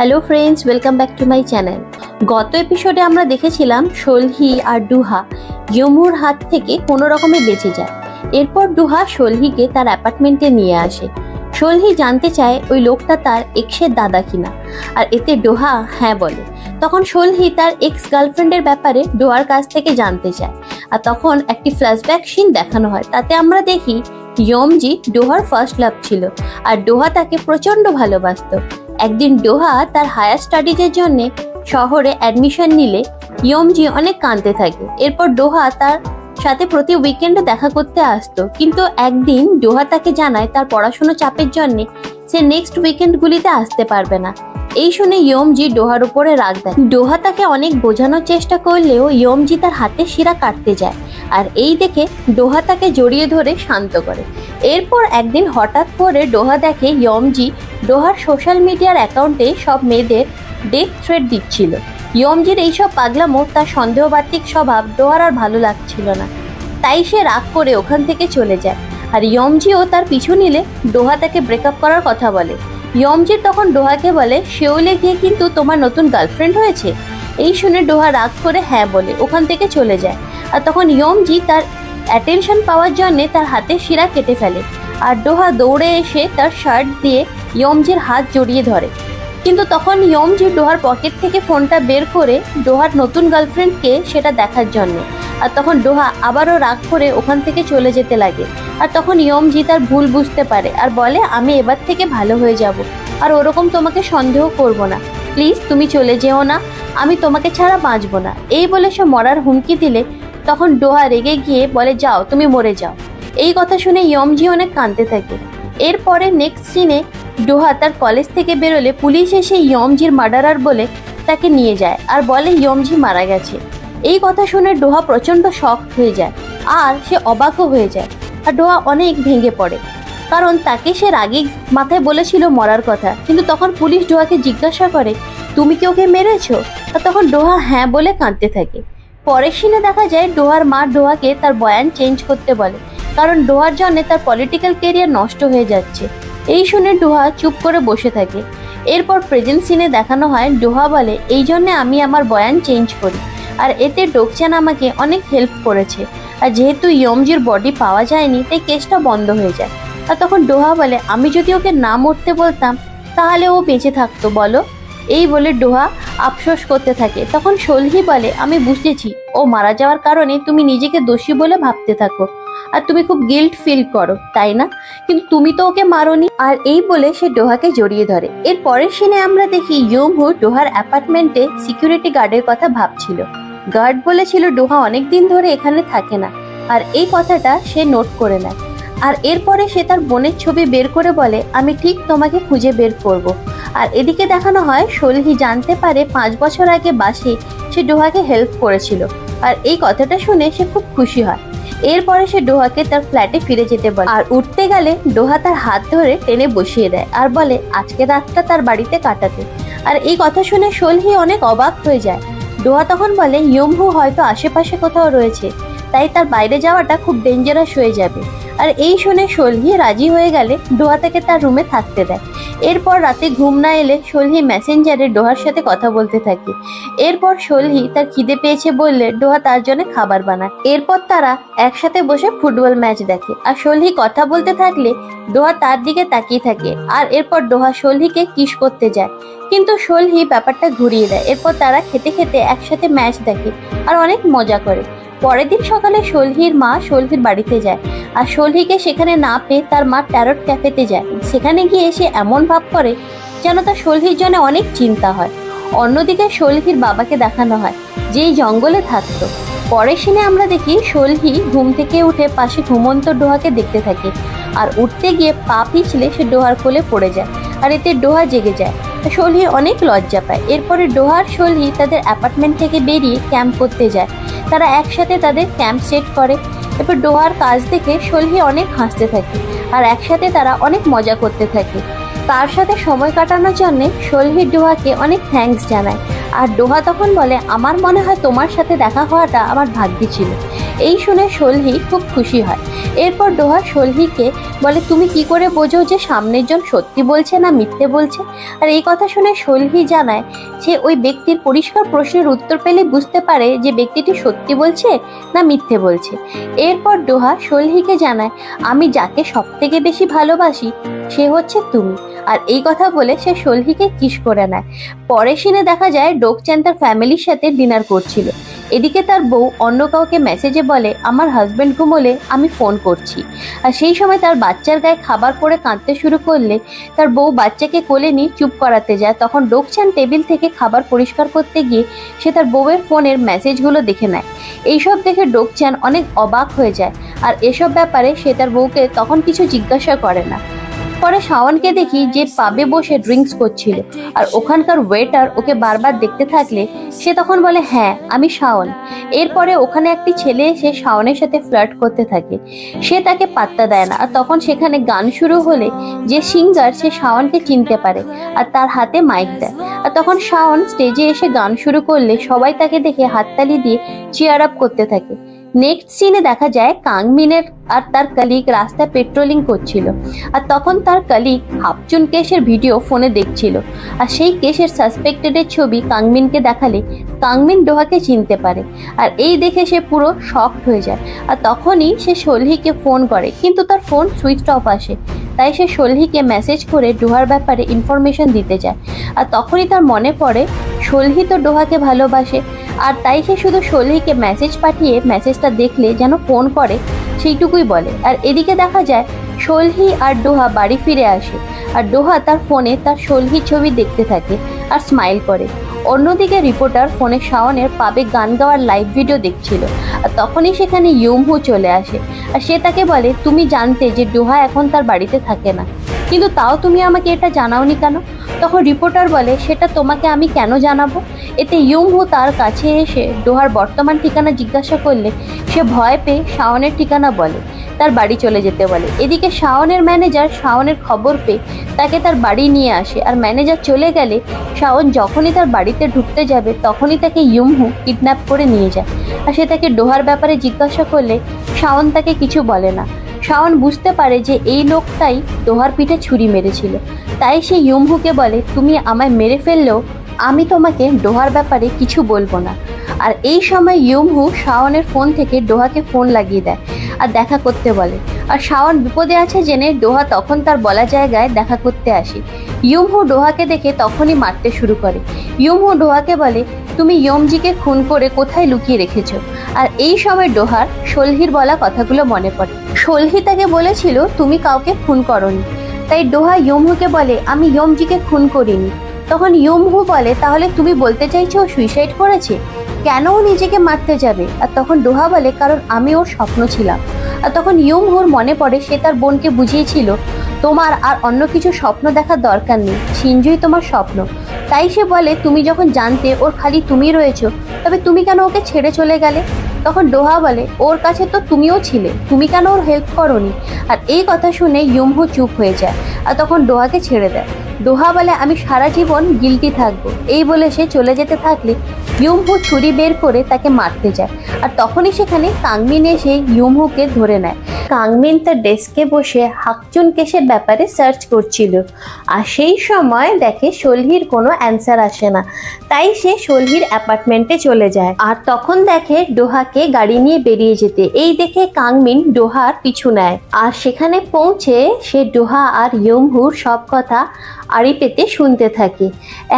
Hello friends, welcome back to my channel. গত এপিসোডে আমরা দেখেছিলাম সলহি আর ডুহা ইয়মুর হাত থেকে কোনো রকমে বেঁচে যায়। এরপর ডুহা সলহিকে তার অ্যাপার্টমেন্টে নিয়ে আসে। সলহি জানতে চায় ওই লোকটা তার এক্সের দাদা কিনা, আর এতে ডোহা হ্যাঁ বলে। তখন সলহি তার এক্স গার্লফ্রেন্ডের ব্যাপারে ডোহার কাছ থেকে জানতে চায়, আর তখন একটি ফ্ল্যাশব্যাক সিন দেখানো হয়। তাতে আমরা দেখি ইয়মজি ডোহার ফার্স্ট লাভ ছিল, আর ডোহা তাকে প্রচণ্ড ভালোবাসত। একদিন ডোহা তার হায়ার স্টাডিজের জন্য শহরে অ্যাডমিশন নিলে ইয়মজি অনেক কাঁদতে থাকে। এরপর ডোহা তার সাথে প্রতি উইকেন্ডে দেখা করতে আসতো, কিন্তু একদিন ডোহা তাকে জানায় তার পড়াশোনা চাপের জন্য সে নেক্সট উইকেন্ডগুলিতে আসতে পারবে না। এই শুনে ইয়মজি ডোহার উপরে রাগ দেয়। ডোহা তাকে অনেক বোঝানোর চেষ্টা করলেও ইয়মজি তার হাতে শিরা কাটতে যায়, আর এই দেখে ডোহা তাকে জড়িয়ে ধরে শান্ত করে। এরপর একদিন হঠাৎ করে ডোহা দেখে ইয়মজি ডোহার সোশ্যাল মিডিয়ার অ্যাকাউন্টে সব মেয়েদের ডেথ থ্রেট দিচ্ছিল। ইয়মজির এইসব পাগলামো, তার সন্দেহবাতিক স্বভাব ডোহার আর ভালো লাগছিল না, তাই সে রাগ করে ওখান থেকে চলে যায়। আর ইয়মজিও তার পিছু নিলে ডোহা তাকে ব্রেকআপ করার কথা বলে। ইয়মজি তখন ডোহাকে বলে সেওলে গিয়ে কিন্তু তোমার নতুন গার্লফ্রেন্ড হয়েছে। এই শুনে ডোহা রাগ করে হ্যাঁ বলে ওখান থেকে চলে যায়। আর তখন ইয়মজি তার অ্যাটেনশন পাওয়ার জন্যে তার হাতের শিরা কেটে ফেলে, আর ডোহা দৌড়ে এসে তার শার্ট দিয়ে ইয়মজির হাত জড়িয়ে ধরে। কিন্তু তখন ইয়মজি ডোহার পকেট থেকে ফোনটা বের করে ডোহার নতুন গার্লফ্রেন্ডকে সেটা দেখার জন্য। আর তখন ডোহা আবারও রাগ করে ওখান থেকে চলে যেতে লাগে। আর তখন ইয়মজি তার ভুল বুঝতে পারে আর বলে আমি এবার থেকে ভালো হয়ে যাব, আর ওরকম তোমাকে সন্দেহ করব না, প্লিজ তুমি চলে যেও না, আমি তোমাকে ছাড়া বাঁচব না। এই বলে সে মরার হুমকি দিলে তখন ডোহা রেগে গিয়ে বলে যাও তুমি মরে যাও। এই কথা শুনে ইয়মজি অনেক কাঁদতে থাকে। এরপরে নেক্সট সিনে ডোহা তার কলেজ থেকে বেরোলে পুলিশ এসে ইয়মজির মার্ডারার বলে তাকে নিয়ে যায় আর বলে ইয়মজি মারা গেছে। এই কথা শুনে ডোহা প্রচণ্ড শক হয়ে যায়, আর সে অবাকও হয়ে যায়। আর ডোহা অনেক ভেঙে পড়ে, কারণ তাকে সে রাগে মাথায় বলেছিল মরার কথা। কিন্তু তখন পুলিশ ডোহাকে জিজ্ঞাসা করে তুমি কি ওকে মেরেছো? আর তখন ডোহা হ্যাঁ বলে কাঁদতে থাকে। পরের সিনে দেখা যায় ডোহার মা ডোহাকে তার বয়ান চেঞ্জ করতে বলে, কারণ ডোহার জন্য তার পলিটিক্যাল কেরিয়ার নষ্ট হয়ে যাচ্ছে। এই শুনে ডোহা চুপ করে বসে থাকে। এরপর প্রেজেন্ট সিনে দেখানো হয় ডোহা বলে এই জন্যে আমি আমার বয়ান চেঞ্জ করি, আর এতে ডোকচান আমাকে অনেক হেল্প করেছে। আর যেহেতু ইয়মজির বডি পাওয়া যায়নি তাই কেসটা বন্ধ হয়ে যায়। আর তখন ডোহা বলে আমি যদি ওকে না মরতে বলতাম তাহলে ও বেঁচে থাকতো বলো। এই বলে ডোহা আফসোস করতে থাকে। তখন সলহি বলে আমি বুঝেছি, ও মারা যাওয়ার কারণে তুমি নিজেকে দোষী বলে ভাবতে থাকো, আর তুমি খুব গিল্ট ফিল করো, তাই না? কিন্তু তুমি তো ওকে মারোনি। আর এই বলে সে ডোহাকে জড়িয়ে ধরে। এর পরের সিনে আমরা দেখি ইয়মহু ডোহার অ্যাপার্টমেন্টে সিকিউরিটি গার্ডের কথা ভাবছিল। গার্ড বলেছিল ডোহা অনেক দিন ধরে এখানে থাকে না, আর এই কথাটা সে নোট করে নেয়। আর এরপরে সে তার বোনের ছবি বের করে বলে আমি ঠিক তোমাকে খুঁজে বের করব। আর এদিকে দেখানো হয় সলহি জানতে পারে 5 বছর আগে বাসে সে ডোহাকে হেল্প করেছিল, আর এই কথাটা শুনে সে খুব খুশি হয়। এরপরে সে ডোহাকে তার ফ্ল্যাটে ফিরে যেতে বলে, আর উঠতে গেলে ডোহা তার হাত ধরে টেনে বসিয়ে দেয় আর বলে আজকে রাতটা তার বাড়িতে কাটাতে। আর এই কথা শুনে সলহি অনেক অবাক হয়ে যায়। ডোহা তখন বলে ইয়মহু হয়তো আশেপাশে কোথাও রয়েছে, তাই তার বাইরে যাওয়াটা খুব ডেঞ্জারাস হয়ে যাবে। আর এই শুনে সলহি রাজি হয়ে গেলে ডোহা তাকে তার রুমে থাকতে দেয়। এরপর রাতে ঘুম না এলে সলহি মেসেঞ্জারে ডোহার সাথে কথা বলতে থাকে। এরপর সলহি তার খিদে পেয়েছে বললে ডোহা তার জন্য খাবার বানায়। এরপর তারা একসাথে বসে ফুটবল ম্যাচ দেখে, আর সলহি কথা বলতে থাকলে ডোহা তার দিকে তাকিয়ে থাকে। আর এরপর ডোহা সলহিকে কিস করতে যায়, কিন্তু সলহি ব্যাপারটা ঘুরিয়ে দেয়। এরপর তারা খেতে খেতে একসাথে ম্যাচ দেখে আর অনেক মজা করে। পরের দিন সকালে সলহির মা সলহির বাড়িতে যায়, আর সলহিকে সেখানে না পেয়ে তার মা ট্যারট ক্যাফেতে যায়। সেখানে গিয়ে এসে এমন ভাব করে যেন তার সলহির জন্য অনেক চিন্তা হয়। অন্যদিকে সলহির বাবাকে দেখানো হয় যে এই জঙ্গলে থাকতো। পরের সিনে আমরা দেখি সলহি ঘুম থেকে উঠে পাশে ঘুমন্ত ডোহাকে দেখতে থাকে, আর উঠতে গিয়ে পা পিছলে সে ডোহার কোলে পড়ে যায়, আর এতে ডোহা জেগে যায়। সলহি অনেক লজ্জা পায়। এরপরে ডোহার সলহি তাদের অ্যাপার্টমেন্ট থেকে বেরিয়ে ক্যাম্প করতে যায়। তারা একসাথে তাদের ক্যাম্প সেট করে। এরপর ডোহার কাজ দেখে সলহি অনেক হাসতে থাকে, আর একসাথে তারা অনেক মজা করতে থাকে। তার সাথে সময় কাটানোর জন্যে সলহি ডোহাকে অনেক থ্যাঙ্কস জানায়। আর ডোহা তখন বলে আমার মনে হয় তোমার সাথে দেখা হওয়াটা আমার ভাগ্যে ছিল। এই শুনে সলহি খুব খুশি হয়। এরপর ডোহা সলহিকে বলে, তুমি কি করে বোঝো যে সামনের জন সত্যি বলছে না মিথ্যে বলছে? আর এই কথা শুনে সলহি জানায় যে ওই ব্যক্তির পরিষ্কার প্রশ্নের উত্তর পেলে বুঝতে পারে যে ব্যক্তিটি সত্যি বলছে না মিথ্যে বলছে। এরপর ডোহা সলহিকে জানায়, আমি যাকে সব থেকে বেশি ভালোবাসি সে হচ্ছে তুমি। আর এই কথা বলে সে সলহিকে কিস করে নেয়। পরে সিনে দেখা যায় ডোকচ্যান তার ফ্যামিলির সাথে ডিনার করছিল। এদিকে তার বউ অন্য কাউকে মেসেজে বলে, আমার হাজবেন্ড ঘুমোলে আমি ফোন করছি। আর সেই সময় তার বাচ্চার গায়ে খাবার পরে কাঁদতে শুরু করলে তার বউ বাচ্চাকে কোলে নিয়ে চুপ করাতে যায়। তখন ডোকচ্যান টেবিল থেকে খাবার পরিষ্কার করতে গিয়ে সে তার বউয়ের ফোনের মেসেজগুলো দেখে নেয়। এইসব দেখে ডোকচ্যান অনেক অবাক হয়ে যায়। আর এসব ব্যাপারে সে তার বউকে তখন কিছু জিজ্ঞাসা করে না। পরে শাওনকে দেখি যে পাবে বসে ড্রিঙ্কস করছিল, আর ওখানকার ওয়েটার ওকে বারবার দেখতে থাকলে সে তখন বলে, হ্যাঁ আমি শাওন। এরপরে ওখানে একটি ছেলে এসে শাওনের সাথে ফ্লার্ট করতে থাকে। সে তাকে পাত্তা দেয় না। আর তখন সেখানে গান শুরু হলে যে সিঙ্গার সে শাওনকে চিনতে পারে আর তার হাতে মাইক দেয়। আর তখন শাওন স্টেজে এসে গান শুরু করলে সবাই তাকে দেখে হাততালি দিয়ে চিয়ার আপ করতে থাকে। নেক্সট সিনে দেখা যায় কাংমিনের আর তার কলিগ রাস্তায় পেট্রোলিং করছিল। আর তখন তার কলিগ হাফচুন কেসের ভিডিও ফোনে দেখছিল। আর সেই কেসের সাসপেক্টেডের ছবি কাংমিনকে দেখালে কাংমিন ডোহাকে চিনতে পারে। আর এই দেখে সে পুরো শকড হয়ে যায়। আর তখনই সে সলহিকে ফোন করে, কিন্তু তার ফোন সুইচ অফ আসে। তাই সে সলহিকে মেসেজ করে ডোহার ব্যাপারে ইনফরমেশন দিতে যায়। আর তখনই তার মনে পড়ে সলহি তো ডোহাকে ভালোবাসে। আর তাই সে শুধু সলহিকে মেসেজ পাঠিয়ে মেসেজটা দেখলে যেন ফোন করে সেইটুকুই বলে। আর এদিকে দেখা যায় সলহি আর ডোহা বাড়ি ফিরে আসে। আর ডোহা তার ফোনে তার সলহির ছবি দেখতে থাকে আর স্মাইল করে। অন্যদিকে রিপোর্টার ফোনে শাওনের পাবে গান গাওয়ার লাইভ ভিডিও দেখছিল। আর তখনই সেখানে ইউমহু চলে আসে। আর সে তাকে বলে, তুমি জানতে যে ডোহা এখন তার বাড়িতে থাকে না, কিন্তু তাও তুমি আমাকে এটা জানাওনি কেন? তখন রিপোর্টার বলে, সেটা তোমাকে আমি কেন জানাবো? এতে ইউমহু তার কাছে এসে ডোহার বর্তমান ঠিকানা জিজ্ঞাসা করলে সে ভয় পেয়ে শাওনের ঠিকানা বলে, তার বাড়ি চলে যেতে বলে। এদিকে শাওনের ম্যানেজার শাওনের খবর পেয়ে তাকে তার বাড়ি নিয়ে আসে। আর ম্যানেজার চলে গেলে শাওন যখনই তার বাড়িতে ঢুকতে যাবে তখনই তাকে ইউমহু কিডন্যাপ করে নিয়ে যায়। আর সে তাকে ডোহার ব্যাপারে জিজ্ঞাসা করলে শাওন তাকে কিছু বলে না। শাওন বুঝতে পারে যে এই লোকটাই ডোহার পিঠে ছুরি মেরেছিল। তাই সে ইউমহুকে বলে, তুমি আমায় মেরে ফেললেও আমি তোমাকে ডোহার ব্যাপারে কিছু বলবো না। আর এই সময় ইউমহু শাওনের ফোন থেকে ডোহাকে ফোন লাগিয়ে দেয় আর দেখা করতে বলে। আর শাওন বিপদে আছে জেনে ডোহা তখন তার বলা জায়গায় দেখা করতে আসে। ইউমহু ডোহাকে দেখে তখনই মারতে শুরু করে। ইউমহু ডোহাকে বলে, তুমি ইয়মজিকে খুন করে কোথায় লুকিয়ে রেখেছো? আর এই সময় ডোহার সলহির বলা কথাগুলো মনে পড়ে। সলহি তাকে বলেছিল তুমি কাউকে খুন করনি। তাই ডোহা ইয়মহুকে বলে, আমি ইয়মজিকে খুন করিনি। তখন ইয়মহু বলে, তাহলে তুমি বলতে চাইছো ও সুইসাইড করেছে? কেন ও নিজেকে মারতে যাবে? আর তখন ডোহা বলে, কারণ আমি ওর স্বপ্ন ছিলাম। আর তখন ইয়মহুর মনে পড়ে সে তার বোনকে বুঝিয়েছিল, তোমার আর অন্য কিছু স্বপ্ন দেখার দরকার নেই, সিঞ্জুই তোমার স্বপ্ন। তাই সে বলে, তুমি যখন জানতে ওর খালি তুমি রয়েছো তবে তুমি কেন ওকে ছেড়ে চলে গেলে? তখন ডোহা বলে, ওর কাছে তো তুমিও ছিলে, তুমি কেন ওর হেল্প করোনি? আর এই কথা শুনে ইয়মহু চুপ হয়ে যায়। আর তখন ডোহাকে ছেড়ে দেয়। ডোহা বলে, আমি সারা জীবন গিল্টি থাকবো। এই বলে সে চলে যেতে থাকলে ইয়মহু ছুরি বের করে তাকে মারতে যায়। আর তখনই সেখানে কাংমিন এসে ইয়মহুকে ধরে নেয়। কাংমিন তার ডেস্কে বসে হাকচুন কেসের ব্যাপারে সার্চ করছিল। আর সেই সময় দেখে সলহির কোনো অ্যান্সার আসে না। তাই সে সলহির অ্যাপার্টমেন্টে চলে যায়। আর তখন দেখে ডোহাকে গাড়ি নিয়ে বেরিয়ে যেতে। এই দেখে কাংমিন ডোহার পিছু নেয়। আর সেখানে পৌঁছে সে ডোহা আর ইয়মহুর সব কথা আড়ি পেতে শুনতে থাকে।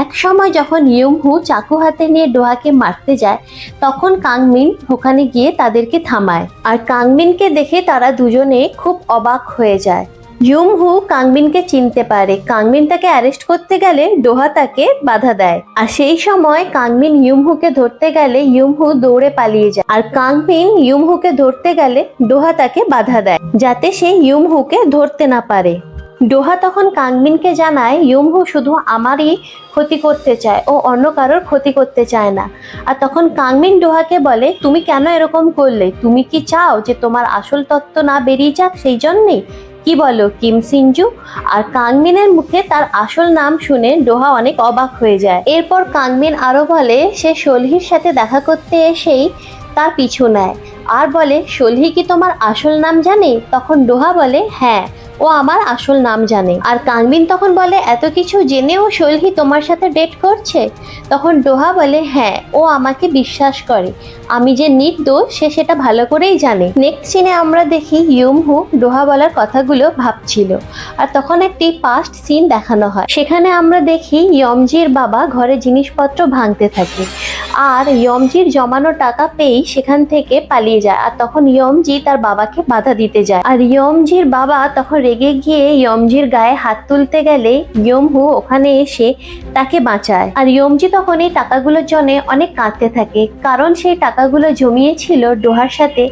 এক সময় যখন ইয়মহু চাকু হাতে নিয়ে ডোহাকে মারতে যায় তখন কাংমিন ওখানে গিয়ে তাদেরকে থামায়। আর কাংমিনকে দেখে তারা দুজনে খুব অবাক হয়ে যায়। ইয়মহু কাংমিনকে চিনতে পারে। কাংমিন তাকে অ্যারেস্ট করতে গেলে ডোহা তাকে বাধা দেয়। আর সেই সময় কাংমিন ইয়মহুকে ধরতে গেলে ইয়মহু দৌড়ে পালিয়ে যায়। আর কাংমিন ইয়মহুকে ধরতে গেলে ডোহা তাকে বাধা দেয় যাতে সে ইয়মহুকে ধরতে না পারে। ডোহা তখন কাংমিনকে জানায়, ইয়মহু শুধু আমারই ক্ষতি করতে চায়, ও অন্য কারোর ক্ষতি করতে চায় না। আর তখন কাংমিন ডোহাকে বলে, তুমি কেন এরকম করলে? তুমি কি চাও যে তোমার আসল তত্ত্ব না বেরিয়ে যাক সেই জন্যেই? কি বলো কিম সিনজু? আর কাংমিনের মুখে তার আসল নাম শুনে ডোহা অনেক অবাক হয়ে যায়। এরপর কাংমিন আরো বলে, সে সলহির সাথে দেখা করতে এসেই তার পিছু নেয় আর বলে, সলহি কি তোমার আসল নাম জানে? তখন ডোহা বলে, হ্যাঁ, ও আমার আসল নাম জানে। আর কাংবিন তখন বলে, এত কিছু জেনেও সলহি তোমার সাথে ডেট করছে? তখন ডোহা বলে, হ্যাঁ, ও আমাকে বিশ্বাস করে, আমি যে নির্দোষ সে সেটা ভালো করেই জানে। নেক্সট সিনে আমরা দেখি ইয়ুমহু ডোহা বলার কথাগুলো ভাবছিল, আর তখন একটি পাস্ট সিন দেখানো হয়। সেখানে আমরা দেখি ইয়মজির বাবা ঘরে জিনিসপত্র ভাঙতে থাকে, আর ইয়মজির জমানো টাকা পেয়েই সেখান থেকে পালিয়ে যায়। আর তখন ইয়মজি তার বাবাকে বাধা দিতে যায়, আর ইয়মজির বাবা তখন রেগে গিয়ে ইয়মজির গায়ে হাত তুলতে গেলে ইয়মহু ওখানে এসে তাকে বাঁচায়। আর ইয়মজি তখন এই টাকাগুলোর জন্য অনেক কাঁদতে থাকে, কারণ সেই টাকাগুলো জমিয়েছিল ডোহার সাথে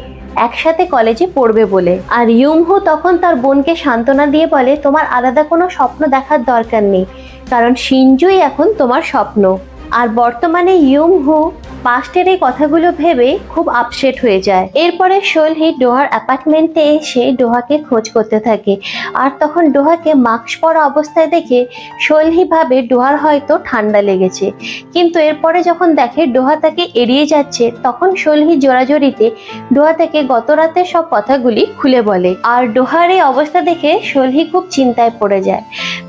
একসাথে কলেজে পড়বে বলে। আর ইয়ুমহু তখন তার বোনকে সান্ত্বনা দিয়ে বলে, তোমার আলাদা কোনো স্বপ্ন দেখার দরকার নেই, কারণ শিনজুই এখন তোমার স্বপ্ন। আর বর্তমানে ইয়ুমহু পাস্টের এই কথাগুলো ভেবে খুব আপসেট হয়ে যায়। এরপরে সলহি ডোহার অ্যাপার্টমেন্টে এসে ডোহাকে খোঁজ করতে থাকে, আর তখন ডোহাকে মাস্ক পরা অবস্থায় দেখে সলহি ভাবে ডোহার হয়তো ঠান্ডা লেগেছে, কিন্তু এরপরে যখন দেখে ডোহা তাকে এড়িয়ে যাচ্ছে, তখন সলহি জোরাজোরিতে ডোহা থেকে গত রাতের সব কথাগুলি খুলে বলে। আর ডোহার এই অবস্থা দেখে সলহি খুব চিন্তায় পড়ে যায়।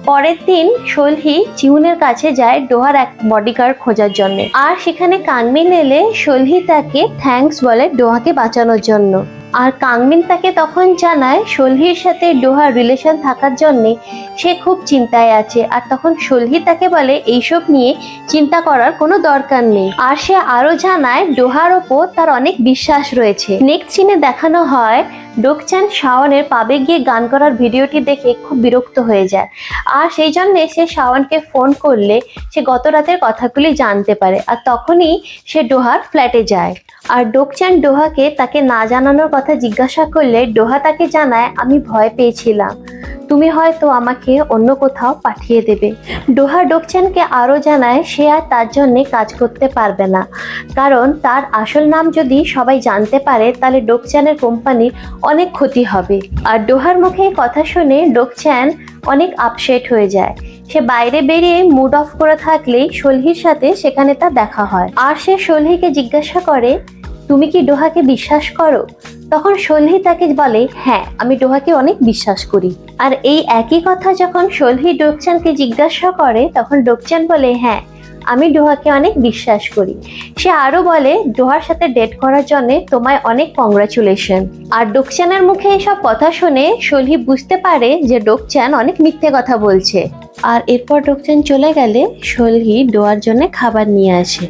পরের দিন সলহি চিহুনের কাছে যায় ডোহার এক বডিগার্ড খোঁজার জন্য, আর সেখানে কাংমিন এলে সলহি তাকে থ্যাঙ্কস বলে ডোহাকে বাঁচানোর জন্য। আর কাংমিন তাকে তখন জানায় সলহির সাথে ডোহার রিলেশন থাকার জন্য সে খুব চিন্তায় আছে, আর তখন সলহি তাকে বলে এইসব নিয়ে চিন্তা করার কোনো দরকার নেই। আর সে আরো জানায় ডোহার ওপর তার অনেক বিশ্বাস রয়েছে। নেক্সট সিনে দেখানো হয় ডোকচান শাওনের পাবে গিয়ে গান করার ভিডিওটি দেখে খুব বিরক্ত হয়ে যায়, আর সেই জন্য সে শাওনকে ফোন করলে সে গত রাতের কথাগুলি জানতে পারে। আর তখনই সে ডোহার ফ্ল্যাটে যায়, আর ডোকচান ডোহাকে তাকে না জানানোর কথা জিজ্ঞাসা করলে ডোহা তাকে জানায়, আমি ভয় পেয়েছিলাম, তুমি হয়তো আমাকে অন্য কোথাও পাঠিয়ে দেবে। ডোহা ডোকচানকে আরও জানায় সে আর তার জন্যে কাজ করতে পারবে না, কারণ তার আসল নাম যদি সবাই জানতে পারে তাহলে ডোকচানের কোম্পানির অনেক ক্ষতি হবে। আর ডোহার মুখে কথা শুনে ডোকচান অনেক আপসেট হয়ে যায়। সে বাইরে বেরিয়ে মুড অফ করে থাকলেই সলহির সাথে সেখানে তার দেখা হয়, আর সে সলহিকে জিজ্ঞাসা করে, তুমি কি ডোহাকে বিশ্বাস করো? তখন সলহি তাকে বলে, হ্যাঁ, আমি ডোহাকে অনেক বিশ্বাস করি। আর এই একই কথা যখন সলহি ডোকচানকে জিজ্ঞাসা করে তখন ডোকচান বলে, হ্যাঁ, আমি ডোহাকে অনেক বিশ্বাস করি। সে আরো বলে, ডোহার সাথে ডেট করার জন্য তোমায় অনেক কংগ্রাচুলেশন। আর ডোকচানের মুখে এসব কথা শুনে সলহি বুঝতে পারে যে ডোকচান অনেক মিথ্যে কথা বলছে। আর এরপর ডোকচান চলে গেলে সলহি ডোহার জন্য খাবার নিয়ে আসে।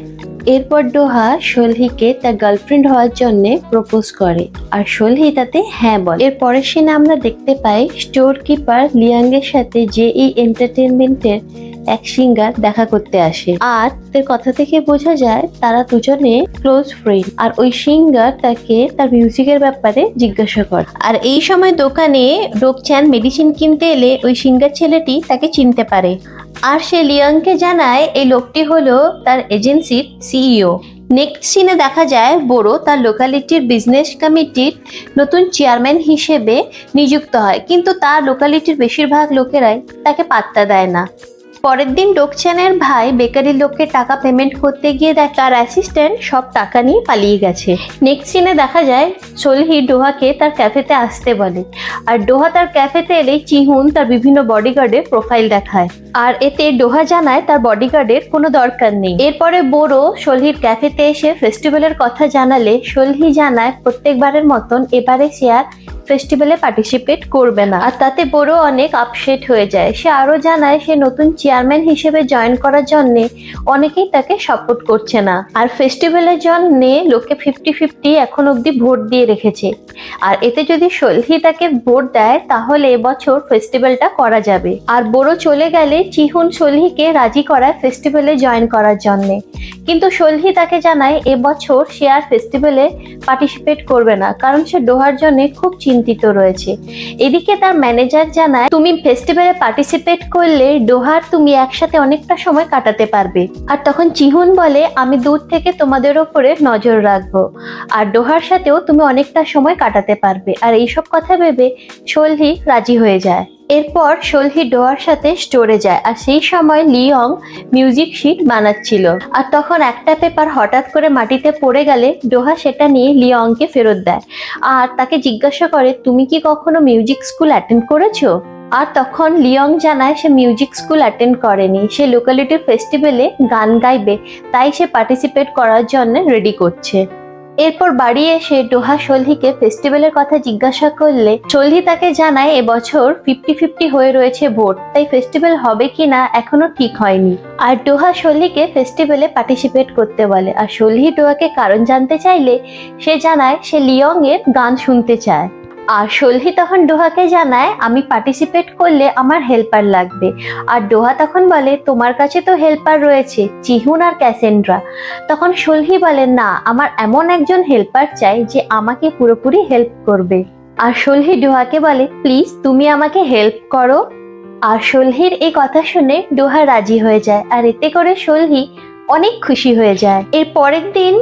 এরপর ডোহা সলহিকে তার গার্লফ্রেন্ড হওয়ার জন্য প্রপোজ করে, আর সলহি তাতে হ্যাঁ বলে। এর পরের সিনে আমরা দেখতে পাই স্টোর কিপার লিয়াংয়ের সাথে জেই এন্টারটেনমেন্টের এক সিঙ্গার দেখা করতে আসে, আর তাদের কথা থেকে বোঝা যায় তারা দুজনে ক্লোজ ফ্রেন্ড। আর ওই সিঙ্গার তাকে তার মিউজিকের ব্যাপারে জিজ্ঞাসা করে। আর এই সময় দোকানে ডোকচান মেডিসিন কিনতে এলে ওই সিঙ্গার ছেলেটি তাকে চিনতে পারে, আর সে লিয়াংকে জানায় এই লোকটি হলো তার এজেন্সির সিইও। নেক্সট সিনে দেখা যায় বোরো তার লোকালিটির বিজনেস কমিটির নতুন চেয়ারম্যান হিসেবে নিযুক্ত হয়, কিন্তু তার লোকালিটির বেশিরভাগ লোকেরাই তাকে পাত্তা দেয় না। পরের দিন ডোকচানের ভাই বেকারির লোককে টাকা পেমেন্ট করতে গিয়ে দেখ তার অ্যাসিস্ট্যান্ট সব টাকা নিয়ে পালিয়ে গেছে। নেক্সট সিনে দেখা যায় সলহি ডোহাকে তার ক্যাফেতে আসতে বলে, আর ডোহা তার ক্যাফেতে এলেই চিহুন তার বিভিন্ন বডিগার্ডের প্রোফাইল দেখায়, আর এতে ডোহা জানায় তার বডিগার্ডের কোনো দরকার নেই। এরপরে বোরো সলহির ক্যাফেতে এসে ফেস্টিভ্যালের কথা জানালে সলহি জানায় প্রত্যেকবারের মতন এবারে সে আর ফেস্টিভ্যালে পার্টিসিপেট করবে না, আর তাতে বোরো অনেক আপসেট হয়ে যায়। সে আরো জানায় সে নতুন চেয়ারম্যান হিসেবে জয়েন করার জন্য অনেকেই তাকে সাপোর্ট করছে না, আর ফেস্টিভ্যালের জন্য লোকে 50-50 এখন অব্দি ভোট দিয়ে রেখেছে, আর এতে যদি সলহি তাকে ভোট দেয় তাহলে এবছর ফেস্টিভ্যালটা করা যাবে। আর বোরো চলে গেলে চিহুন সলহিকে রাজি করায় ফেস্টিভ্যালে জয়েন করার জন্য, কিন্তু সলহি তাকে জানায় এবছর সে আর ফেস্টিভ্যালে পার্টিসিপেট করবে না, কারণ সে ডোহার জন্য খুব চিন্তিত রয়েছে। এদিকে তার ম্যানেজার জানায় তুমি ফেস্টিভ্যালে পার্টিসিপেট করলে ডোহার তুমি একসাথে অনেকটা সময় কাটাতে পারবে। আর তখন চিহুন বলে, আমি দূর থেকে তোমাদের ওপরে নজর রাখবো, আর ডোহার সাথেও তুমি অনেকটা সময় কাটাতে পারবে। আর এইসব কথা ভেবে সলহি রাজি হয়ে যায়। এরপর সোলহি ডোহার সাথে স্টোরে যায়, আর সেই সময় লিয়ং মিউজিক শিট বানাচ্ছিল। আর তখন একটা পেপার হঠাৎ করে মাটিতে পড়ে গেলে ডোহা সেটা নিয়ে লিয়ংকে ফেরত দেয় আর তাকে জিজ্ঞাসা করে, তুমি কি কখনো মিউজিক স্কুল অ্যাটেন্ড করেছো? আর তখন লিয়ং জানায় সে মিউজিক স্কুল অ্যাটেন্ড করেনি, সে লোকালিটির ফেস্টিভ্যালে গান গাইবে, তাই সে পার্টিসিপেট করার জন্য রেডি করছে। এরপর বাড়ি এসে ডোহা সোলহিকে ফেস্টিভ্যালের কথা জিজ্ঞাসা করলে সোলহি তাকে জানায় এবছর 50-50 হয়ে রয়েছে ভোট, তাই ফেস্টিভ্যাল হবে কিনা এখনো ঠিক হয়নি। আর ডোহা সোলহিকে ফেস্টিভ্যালে পার্টিসিপেট করতে বলে, আর সোলহি ডোহাকে কারণ জানতে চাইলে সে জানায় সে লিয়ং এর গান শুনতে চায়। আর সোলহি তখন ডোহাকে জানায়, আমি পার্টিসিপেট করলে আমার হেল্পার লাগবে। আর ডোহা তখন বলে, তোমার কাছে তো হেল্পার রয়েছে, চিহুন আর ক্যাসেন্ড্রা। তখন সোলহি বলে, না, আমার এমন একজন হেল্পার চাই যে আমাকে পুরোপুরি হেল্প করবে। আর সোলহি ডোহাকে বলে, প্লিজ তুমি আমাকে হেল্প করো। আর সোলহির এই কথা শুনে ডোহা রাজি হয়ে যায়, আর এতে করে সোলহি অনেক খুশি হয়ে যায়। এর পরের দিন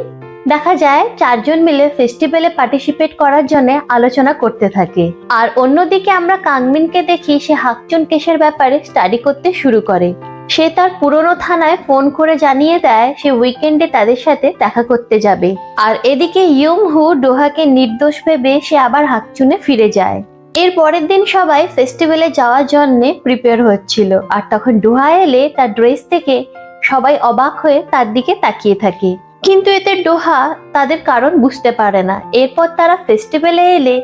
দেখা যায় চারজন মিলে ফেস্টিভ্যালে পার্টিসিপেট করার জন্য আলোচনা করতে থাকে। আর অন্যদিকে আমরা কাংমিনকে দেখি সে হাকচুন কেসের ব্যাপারে স্টাডি করতে শুরু করে। সে তার পুরনো থানায় ফোন করে জানিয়ে দেয় সে উইকেন্ডে তাদের সাথে দেখা করতে যাবে। আর এদিকে ইয়ুংহু ডোহাকে নির্দোষ ভেবে সে আবার হাকচুনে ফিরে যায়। এর পরের দিন সবাই ফেস্টিভ্যালে যাওয়ার জন্য প্রিপেয়ার হচ্ছিল, আর তখন ডোহা এলে তার ড্রেস থেকে সবাই অবাক হয়ে তার দিকে তাকিয়ে থাকে, কিন্তু এতে ডোহা তাদের কারণ বুঝতে পারে না। এরপর তারা ফেস্টিভ্যালে এলে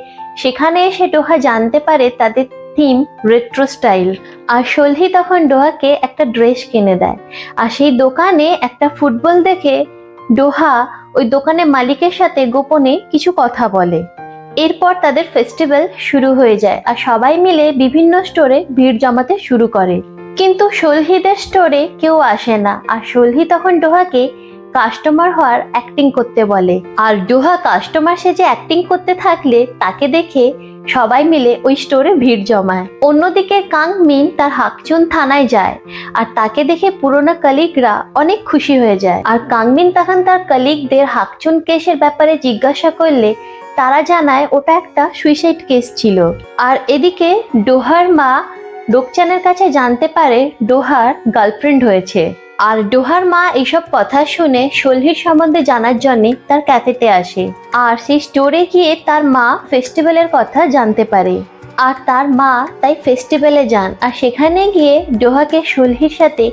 সেখানে এসে ডোহা জানতে পারে তাদের থিম রেট্রো স্টাইল। আর সোলহি তখন ডোহাকে একটা ড্রেস কিনে দেয়। আর সেই দোকানে একটা ফুটবল দেখে ডোহা ওই দোকানের মালিকের সাথে গোপনে কিছু কথা বলে। এরপর তাদের ফেস্টিভ্যাল শুরু হয়ে যায়, আর সবাই মিলে বিভিন্ন স্টোরে ভিড় জমাতে শুরু করে, কিন্তু সোলহিদের স্টোরে কেউ আসে না। আর সোলহি তখন ডোহাকে কাস্টমার হওয়ার অ্যাক্টিং করতে বলে, আর ডোহা কাস্টমার সেজে অ্যাক্টিং করতে থাকলে তাকে দেখে সবাই মিলে ওই স্টোরে ভিড় জমায়। অন্যদিকে কাংমিন তার হাকচুন থানায় যায়, আর তাকে দেখে পুরোনো কলিগরা অনেক খুশি হয়ে যায়। আর কাংমিন তখন তার কলিগদের হাকচুন কেসের ব্যাপারে জিজ্ঞাসা করলে তারা জানায় ওটা একটা সুইসাইড কেস ছিল। আর এদিকে ডোহার মা ডোকচানের কাছে জানতে পারে ডোহার গার্লফ্রেন্ড হয়েছে। আর ডোহার মা এইসব কথা শুনে সোলহির সম্বন্ধে জানার জন্য তার ক্যাফেতে আসে, আর সেই স্টোরে গিয়ে তার মা ফেস্টিভ্যালের কথা জানতে পারে। আর তার মা তাই ফেস্টিভ্যালে যান, আর সেখানে গিয়ে ডোহাকে সোলহির সাথে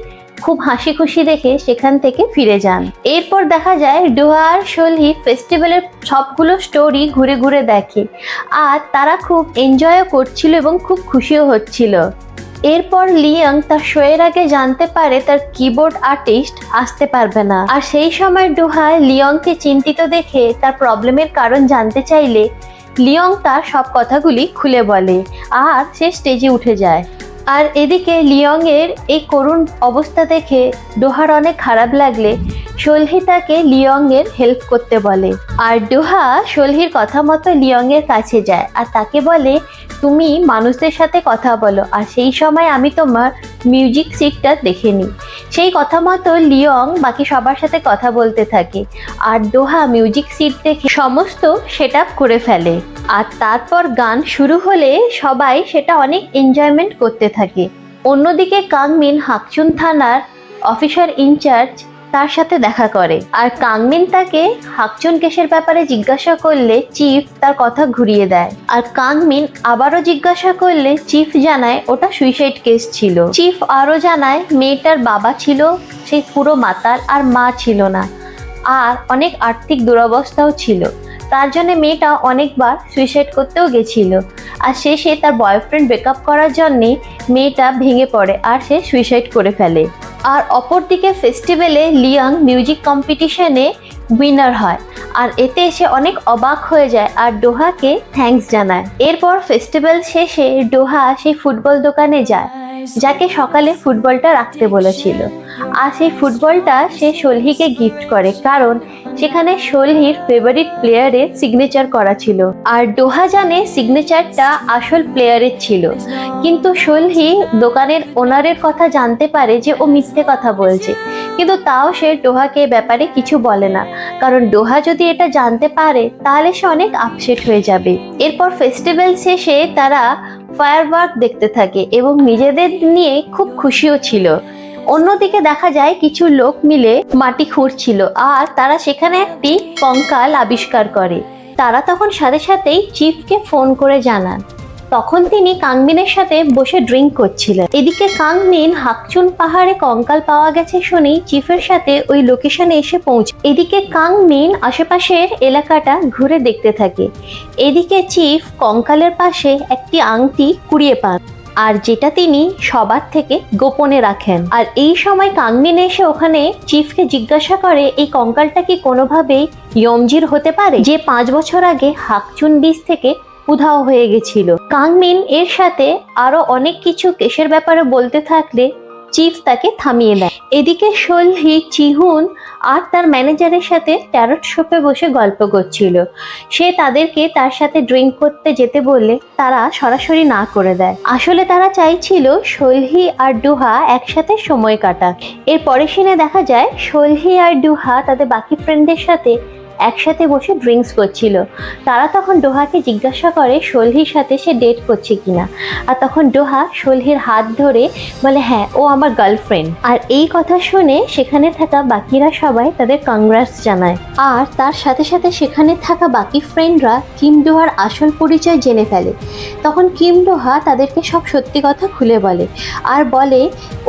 খুব হাসি খুশি দেখে সেখান থেকে ফিরে যান। এরপর দেখা যায় ডোহা আর সোলহি ফেস্টিভ্যালের সবগুলো স্টোরি ঘুরে ঘুরে দেখে, আর তারা খুব এনজয়ও করছিল এবং খুব খুশিও হচ্ছিল। এরপর লিয়ং তার শোয়ের আগে জানতে পারে তার কিবোর্ড আর্টিস্ট আসতে পারবে না, আর সেই সময় ডোহা লিয়ংকে চিন্তিত দেখে তার প্রবলেমের কারণ জানতে চাইলে লিয়ং তার সব কথাগুলি খুলে বলে, আর সে স্টেজে উঠে যায়। আর এদিকে লিয়ং এর এই করুণ অবস্থা দেখে ডোহার অনেক খারাপ লাগলে সোলহি তাকে লিয়ং এর হেল্প করতে বলে। আর ডোহা সোলহির কথা মতো লিয়ং এর কাছে যায়, আর তাকে বলে, তুমি মানুষদের সাথে কথা বলো, আর সেই সময় আমি তোমার মিউজিক সিটটা দেখে নিই। সেই কথা মতো লিয়ং বাকি সবার সাথে কথা বলতে থাকে, আর ডোহা মিউজিক সিট দেখে সমস্ত সেট আপ করে ফেলে। আর তারপর গান শুরু হলে সবাই সেটা অনেক এনজয়মেন্ট করতে থাকে। অন্যদিকে কাংমিন হাকচুন থানার অফিসার ইনচার্জ তার সাথে দেখা করে, আর কাংমিন তাকে হাকচুন কেসের ব্যাপারে জিজ্ঞাসা করলে চিফ তার কথা ঘুরিয়ে দেয়। আর কাংমিন আবারও জিজ্ঞাসা করলে চিফ জানায় ওটা সুইসাইড কেস ছিল। চিফ আরও জানায় মেয়েটার বাবা ছিল সেই পুরো মাতাল, আর মা ছিল না, আর অনেক আর্থিক দুরবস্থাও ছিল, তার জন্য মেয়েটা অনেকবার সুইসাইড করতেও গেছিল। আর শেষে তার বয়ফ্রেন্ড ব্রেকআপ করার জন্যে মেয়েটা ভেঙে পড়ে আর সে সুইসাইড করে ফেলে। আর অপরদিকে ফেস্টিভ্যালে লিয়ং মিউজিক কম্পিটিশনে উইনার হয়, আর এতে সে অনেক অবাক হয়ে যায় আর ডোহাকে থ্যাঙ্কস জানায়। এরপর ফেস্টিভ্যাল শেষে ডোহা সেই ফুটবল দোকানে যায় যাকে সকালে ফুটবলটা রাখতে বলেছিল, আর সেই ফুটবলটা সে সোলহিকে গিফট করে, কারণ সেখানে সোলহির ফেভারিট প্লেয়ারের সিগনেচার করা ছিল। আর ডোহা জানে সিগনেচারটা আসল প্লেয়ারের ছিল, কিন্তু সোলহি দোকানের ওনারের কথা জানতে পারে যে ও মিথ্যে কথা বলছে, কিন্তু তাও সে ডোহাকে ব্যাপারে কিছু বলে না, কারণ ডোহা যদি এটা জানতে পারে তাহলে সে অনেক আপসেট হয়ে যাবে। এরপর ফেস্টিভ্যাল শেষে তারা ফায়ারওয়ার্ক দেখতে থাকে এবং নিজেদের নিয়ে খুব খুশিও ছিল। অন্যদিকে দেখা যায় কিছু লোক মিলে মাটি খুঁড়ছিল আর তারা সেখানে একটি কঙ্কাল আবিষ্কার করে। তারা তখন সাথে সাথেই চিফকে ফোন করে জানান। তখন তিনি কাংমিনের সাথে বসে ড্রিঙ্ক করছিলেন। এদিকে কাংমিন হাকচুন পাহাড়ে কঙ্কাল পাওয়া গেছে শুনেই চিফের সাথে ওই লোকেশনে এসে পৌঁছে। এদিকে কাংমিন আশেপাশের এলাকাটা ঘুরে দেখতে থাকে। এদিকে চিফ কঙ্কালের পাশে একটি আংটি কুড়িয়ে পান, আর যেটা তিনি সবার থেকে গোপনে রাখেন। আর এই সময় কাংমিন এসে ওখানে চিফকে জিজ্ঞাসা করে এই কঙ্কালটা কি কোনোভাবেই ইয়মজির হতে পারে, যে 5 বছর আগে হাকচুন বিচ থেকে উধাও হয়ে গেছিল। কাংমিন এর সাথে আরো অনেক কিছু কেসের ব্যাপারে বলতে থাকলে চিফ তাকে থামিয়ে দেয়। এদিকে সলহি চিহুন আর তার ম্যানেজারের সাথে ট্যারট শপে বসে গল্প করছিল। সে তাদেরকে তার সাথে ড্রিঙ্ক করতে যেতে বললে তারা সরাসরি না করে দেয়। আসলে তারা চাইছিল সলহি আর ডুহা একসাথে সময় কাটাক। এর পরের সিনে দেখা যায় সলহি আর ডুহা তাদের বাকি ফ্রেন্ডদের সাথে একসাথে বসে ড্রিঙ্কস করছিল। তারা তখন ডোহাকে জিজ্ঞাসা করে সলহির সাথে সে ডেট করছে কিনা, আর তখন ডোহা সলহির হাত ধরে বলে হ্যাঁ ও আমার গার্লফ্রেন্ড। আর এই কথা শুনে সেখানে থাকা বাকিরা সবাই তাদের কংগ্রাটস জানায়। আর তার সাথে সাথে সেখানে থাকা বাকি ফ্রেন্ডরা কিম ডোহার আসল পরিচয় জেনে ফেলে। তখন কিম ডোহা তাদেরকে সব সত্যি কথা খুলে বলে আর বলে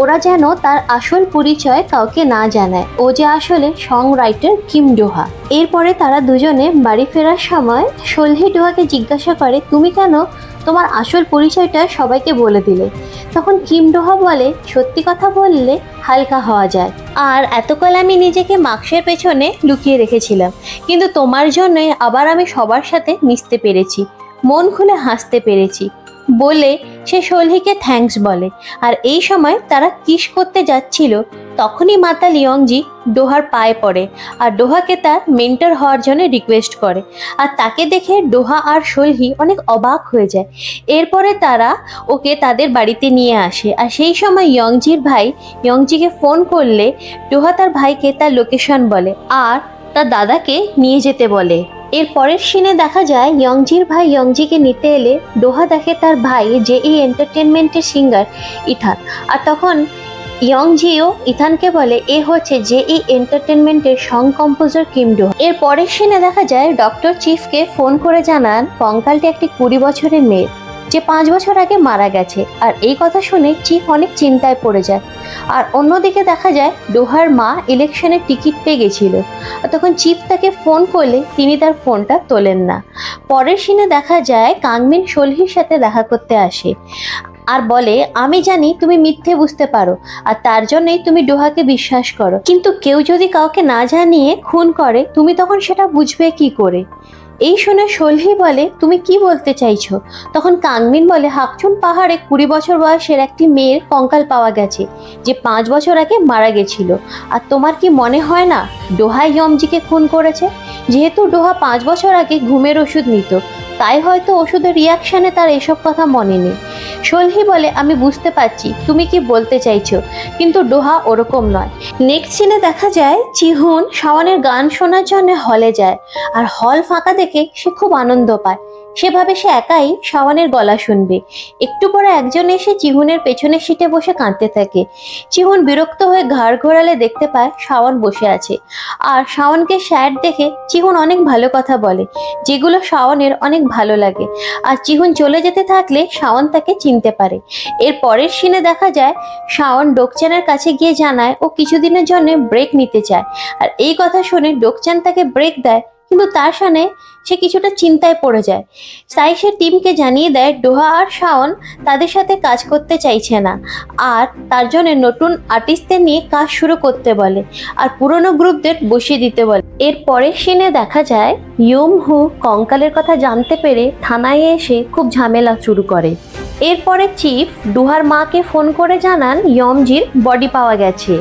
ওরা যেন তার আসল পরিচয় কাউকে না জানায়, ও যে আসলে সং রাইটার কিম ডোহা। এরপরে তারা দুজনে বাড়ি ফেরার সময় সলহি ডোহাকে জিজ্ঞাসা করে তুমি কেন তোমার আসল পরিচয়টা সবাইকে বলে দিলে। তখন কিম ডোহা বলে সত্যি কথা বললে হালকা হওয়া যায়, আর এতকাল আমি নিজেকে মাস্কের পেছনে লুকিয়ে রেখেছিলাম, কিন্তু তোমার জন্যই আবার আমি সবার সাথে মিশতে পেরেছি, মন খুলে হাসতে পেরেছি বলে সে সলহিকে থ্যাঙ্কস বলে। আর এই সময় তারা কিস করতে যাচ্ছিল, তখনই মাতা লিয়ংজি ডোহার পায়ে পড়ে আর ডোহাকে তার মেন্টর হওয়ার জন্য রিকোয়েস্ট করে। আর তাকে দেখে ডোহা আর সলহি অনেক অবাক হয়ে যায়। এরপরে তারা ওকে তাদের বাড়িতে নিয়ে আসে। আর সেই সময় ইয়ংজির ভাই ইয়ংজিকে ফোন করলে ডোহা তার ভাইকে তার লোকেশন বলে আর তার দাদাকে নিয়ে যেতে বলে। এর পরের সিনে দেখা যায় ইয়ংজির ভাই ইয়ংজিকে নিতে এলে ডোহা দেখে তার ভাই যে এই এন্টারটেনমেন্টের সিঙ্গার ইথান। আর তখন ইয়ংজিও ইথানকে বলে এ হচ্ছে যে এই এন্টারটেনমেন্টের সং কম্পোজার কিম ডোহা। এর পরের সিনে দেখা যায় ডক্টর চিফকে ফোন করে জানান কঙ্কালটি একটি 20 বছরের মেয়ে যে 5 বছর আগে মারা গেছে। আর এই কথা শুনে চিফ অনেক চিন্তায় পড়ে যায়। আর অন্যদিকে দেখা যায় ডোহার মা ইলেকশনের টিকিট পেয়ে গেছিল, আর তখন চিফ তাকে ফোন করলে তিনি তার ফোনটা তোলেন না। পরের সিনে দেখা যায় কাংমিন সলহির সাথে দেখা করতে আসে আর বলে আমি জানি তুমি মিথ্যে বুঝতে পারো আর তার জন্যই তুমি ডোহাকে বিশ্বাস করো, কিন্তু কেউ যদি কাউকে না জানিয়ে খুন করে তুমি তখন সেটা বুঝবে কি করে। এই শুনে সলহি বলে তুমি কি বলতে চাইছো। তখন কাংমিন বলে হাকচুন পাহাড়ে 20 বছর বয়সের একটি মেয়ের কঙ্কাল পাওয়া গেছে যে 5 বছর আগে মারা গেছিল। আর তোমার কি মনে হয় না ডোহা ইয়মজিকে খুন করেছে? যেহেতু ডোহা 5 বছর আগে ঘুমের ওষুধ নিত, তাই হয়তো ওষুধের রিয়াকশানে তার এসব কথা মনে নেই। সলহি বলে আমি বুঝতে পারছি তুমি কি বলতে চাইছো, কিন্তু ডোহা ওরকম নয়। নেক্সট সিনে দেখা যায় চিহুন শাওনের গান শোনার জন্য হলে যায় আর হল ফাঁকা দেখে সে খুব আনন্দ পায়। সেভাবে সে একাই শাওনের গলা শুনবে। একটু পরে একজন এসে চিহুনের পেছনের সিটে বসে কাঁদতে থাকে। চিহুন বিরক্ত হয়ে ঘাড় ঘোরালে দেখতে পায় শাওন বসে আছে। আর শাওনকে স্যাড দেখে চিহুন অনেক ভালো কথা বলে যেগুলো শাওনের অনেক ভালো লাগে। আর চিহুন চলে যেতে থাকলে শাওন তাকে চিনতে পারে। এর পরের সিনে দেখা যায় শাওন ডোকচানের কাছে গিয়ে জানায় ও কিছুদিনের জন্য ব্রেক নিতে চায়। আর এই কথা শুনে ডোকচান তাকে ব্রেক দেয়, কিন্তু তার সামনে সে কিছুটা চিন্তায় পড়ে যায়। তাই সে টিমকে জানিয়ে দেয় ডোহা আর শাওন তাদের সাথে কাজ করতে চাইছে না আর তার জন্য নতুন আর্টিস্টদের নিয়ে কাজ শুরু করতে বলে আর পুরনো গ্রুপদের বসিয়ে দিতে বলে। এর পরের সিনে দেখা যায় ইয়মহু কঙ্কালের কথা জানতে পেরে থানায় এসে খুব ঝামেলা শুরু করে। এরপরে চিফ ডোহার মাকে ফোন করে জানান ইয়মজির বডি পাওয়া গেছে।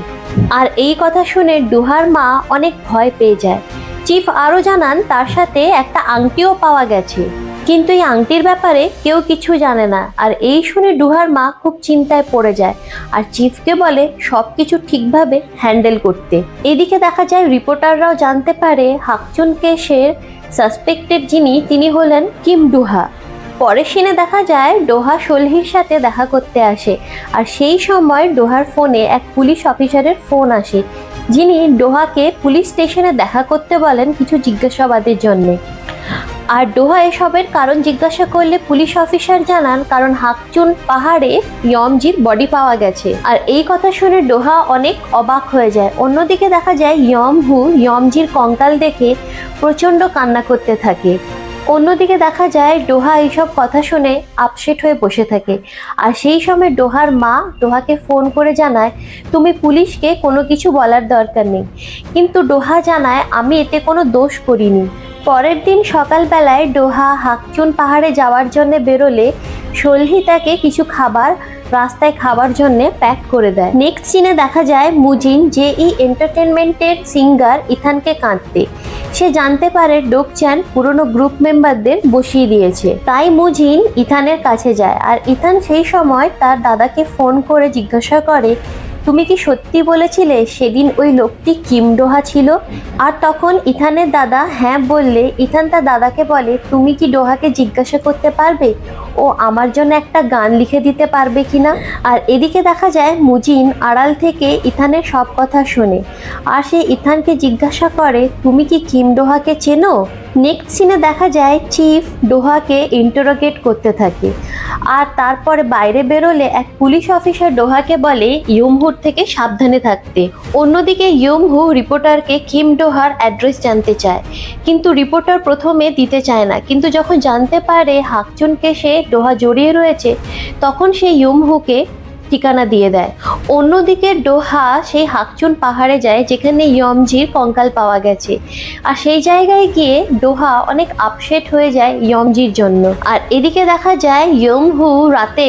আর এই কথা শুনে ডোহার মা অনেক ভয় পেয়ে যায়। চিফ আরও জানান তার সাথে একটা আংটিও পাওয়া গেছে, কিন্তু এই আংটির ব্যাপারে কেউ কিছু জানে না। আর এই শুনে ডোহার মা খুব চিন্তায় পড়ে যায় আর চিফকে বলে সব কিছু ঠিকভাবে হ্যান্ডেল করতে। এদিকে দেখা যায় রিপোর্টাররাও জানতে পারে হাকচুন কেসের সাসপেক্টেড যিনি তিনি হলেন কিম ডোহা। পরের সিনে দেখা যায় ডোহা সোলহির সাথে দেখা করতে আসে, আর সেই সময় ডোহার ফোনে এক পুলিশ অফিসারের ফোন আসে, যিনি ডোহাকে পুলিশ স্টেশনে দেখা করতে বলেন কিছু জিজ্ঞাসাবাদের জন্যে। আর ডোহা এসবের কারণ জিজ্ঞাসা করলে পুলিশ অফিসার জানান কারণ হাকচুন পাহাড়ে ইয়মজির বডি পাওয়া গেছে। আর এই কথা শুনে ডোহা অনেক অবাক হয়ে যায়। অন্যদিকে দেখা যায় ইয়মহু ইয়মজির কঙ্কাল দেখে প্রচণ্ড কান্না করতে থাকে। অন্যদিকে দেখা যায় ডোহা এইসব কথা শুনে আপসেট হয়ে বসে থাকে। আর সেই সময় ডোহার মা ডোহাকে ফোন করে জানায় তুমি পুলিশকে কোনো কিছু বলার দরকার নেই, কিন্তু ডোহা জানায় আমি এতে কোনো দোষ করিনি। পরের দিন সকালবেলায় ডোহা হাকচুন পাহাড়ে যাওয়ার জন্য বেরোলে সোলহি তাকে কিছু খাবার রাস্তায় খাবার জন্য প্যাক করে দেয়। নেক্সট সিনে দেখা যায় মুজিন জেই এন্টারটেনমেন্টের সিঙ্গার ইথানকে কাঁদতে। সে জানতে পারে ডোকচ্যান পুরনো গ্রুপ মেম্বারদের বসিয়ে দিয়েছে, তাই মুজিন ইথানের কাছে যায়। আর ইথান সেই সময় তার দাদাকে ফোন করে জিজ্ঞাসা করে তুমি কি সত্যি বলেছিলে সেদিন ওই লোকটি কিম ডোহা ছিল? আর তখন ইথানের দাদা হ্যাঁ বললে ইথান তার দাদাকে বলে তুমি কি ডোহাকে জিজ্ঞাসা করতে পারবে ও আমার জন্য একটা গান লিখে দিতে পারবে কিনা। আর এদিকে দেখা যায় মুজিন আড়াল থেকে ইথানের সব কথা শোনে, আর সে ইথানকে জিজ্ঞাসা করে তুমি কি কিম ডোহাকে চেনো। নেক্সট সিনে দেখা যায় চিফ ডোহাকে ইন্টারোগেট করতে থাকে। আর তারপরে বাইরে বেরোলে এক পুলিশ অফিসার ডোহাকে বলে ইয়মহুর থেকে সাবধানে থাকতে। অন্যদিকে ইয়মহু রিপোর্টারকে কিম ডোহার অ্যাড্রেস জানতে চায়, কিন্তু রিপোর্টার প্রথমে দিতে চায় না, কিন্তু যখন জানতে পারে হাকচুনকে সে ডোহা জড়িয়ে রয়েছে তখন সে ইয়মহুকে ঠিকানা দিয়ে দেয়। অন্যদিকে ডোহা সেই হাকচুন পাহাড়ে যায় যেখানে ইয়মজির কঙ্কাল পাওয়া গেছে, আর সেই জায়গায় গিয়ে ডোহা অনেক আপসেট হয়ে যায় ইয়মজির জন্য। আর এদিকে দেখা যায় ইয়মহু রাতে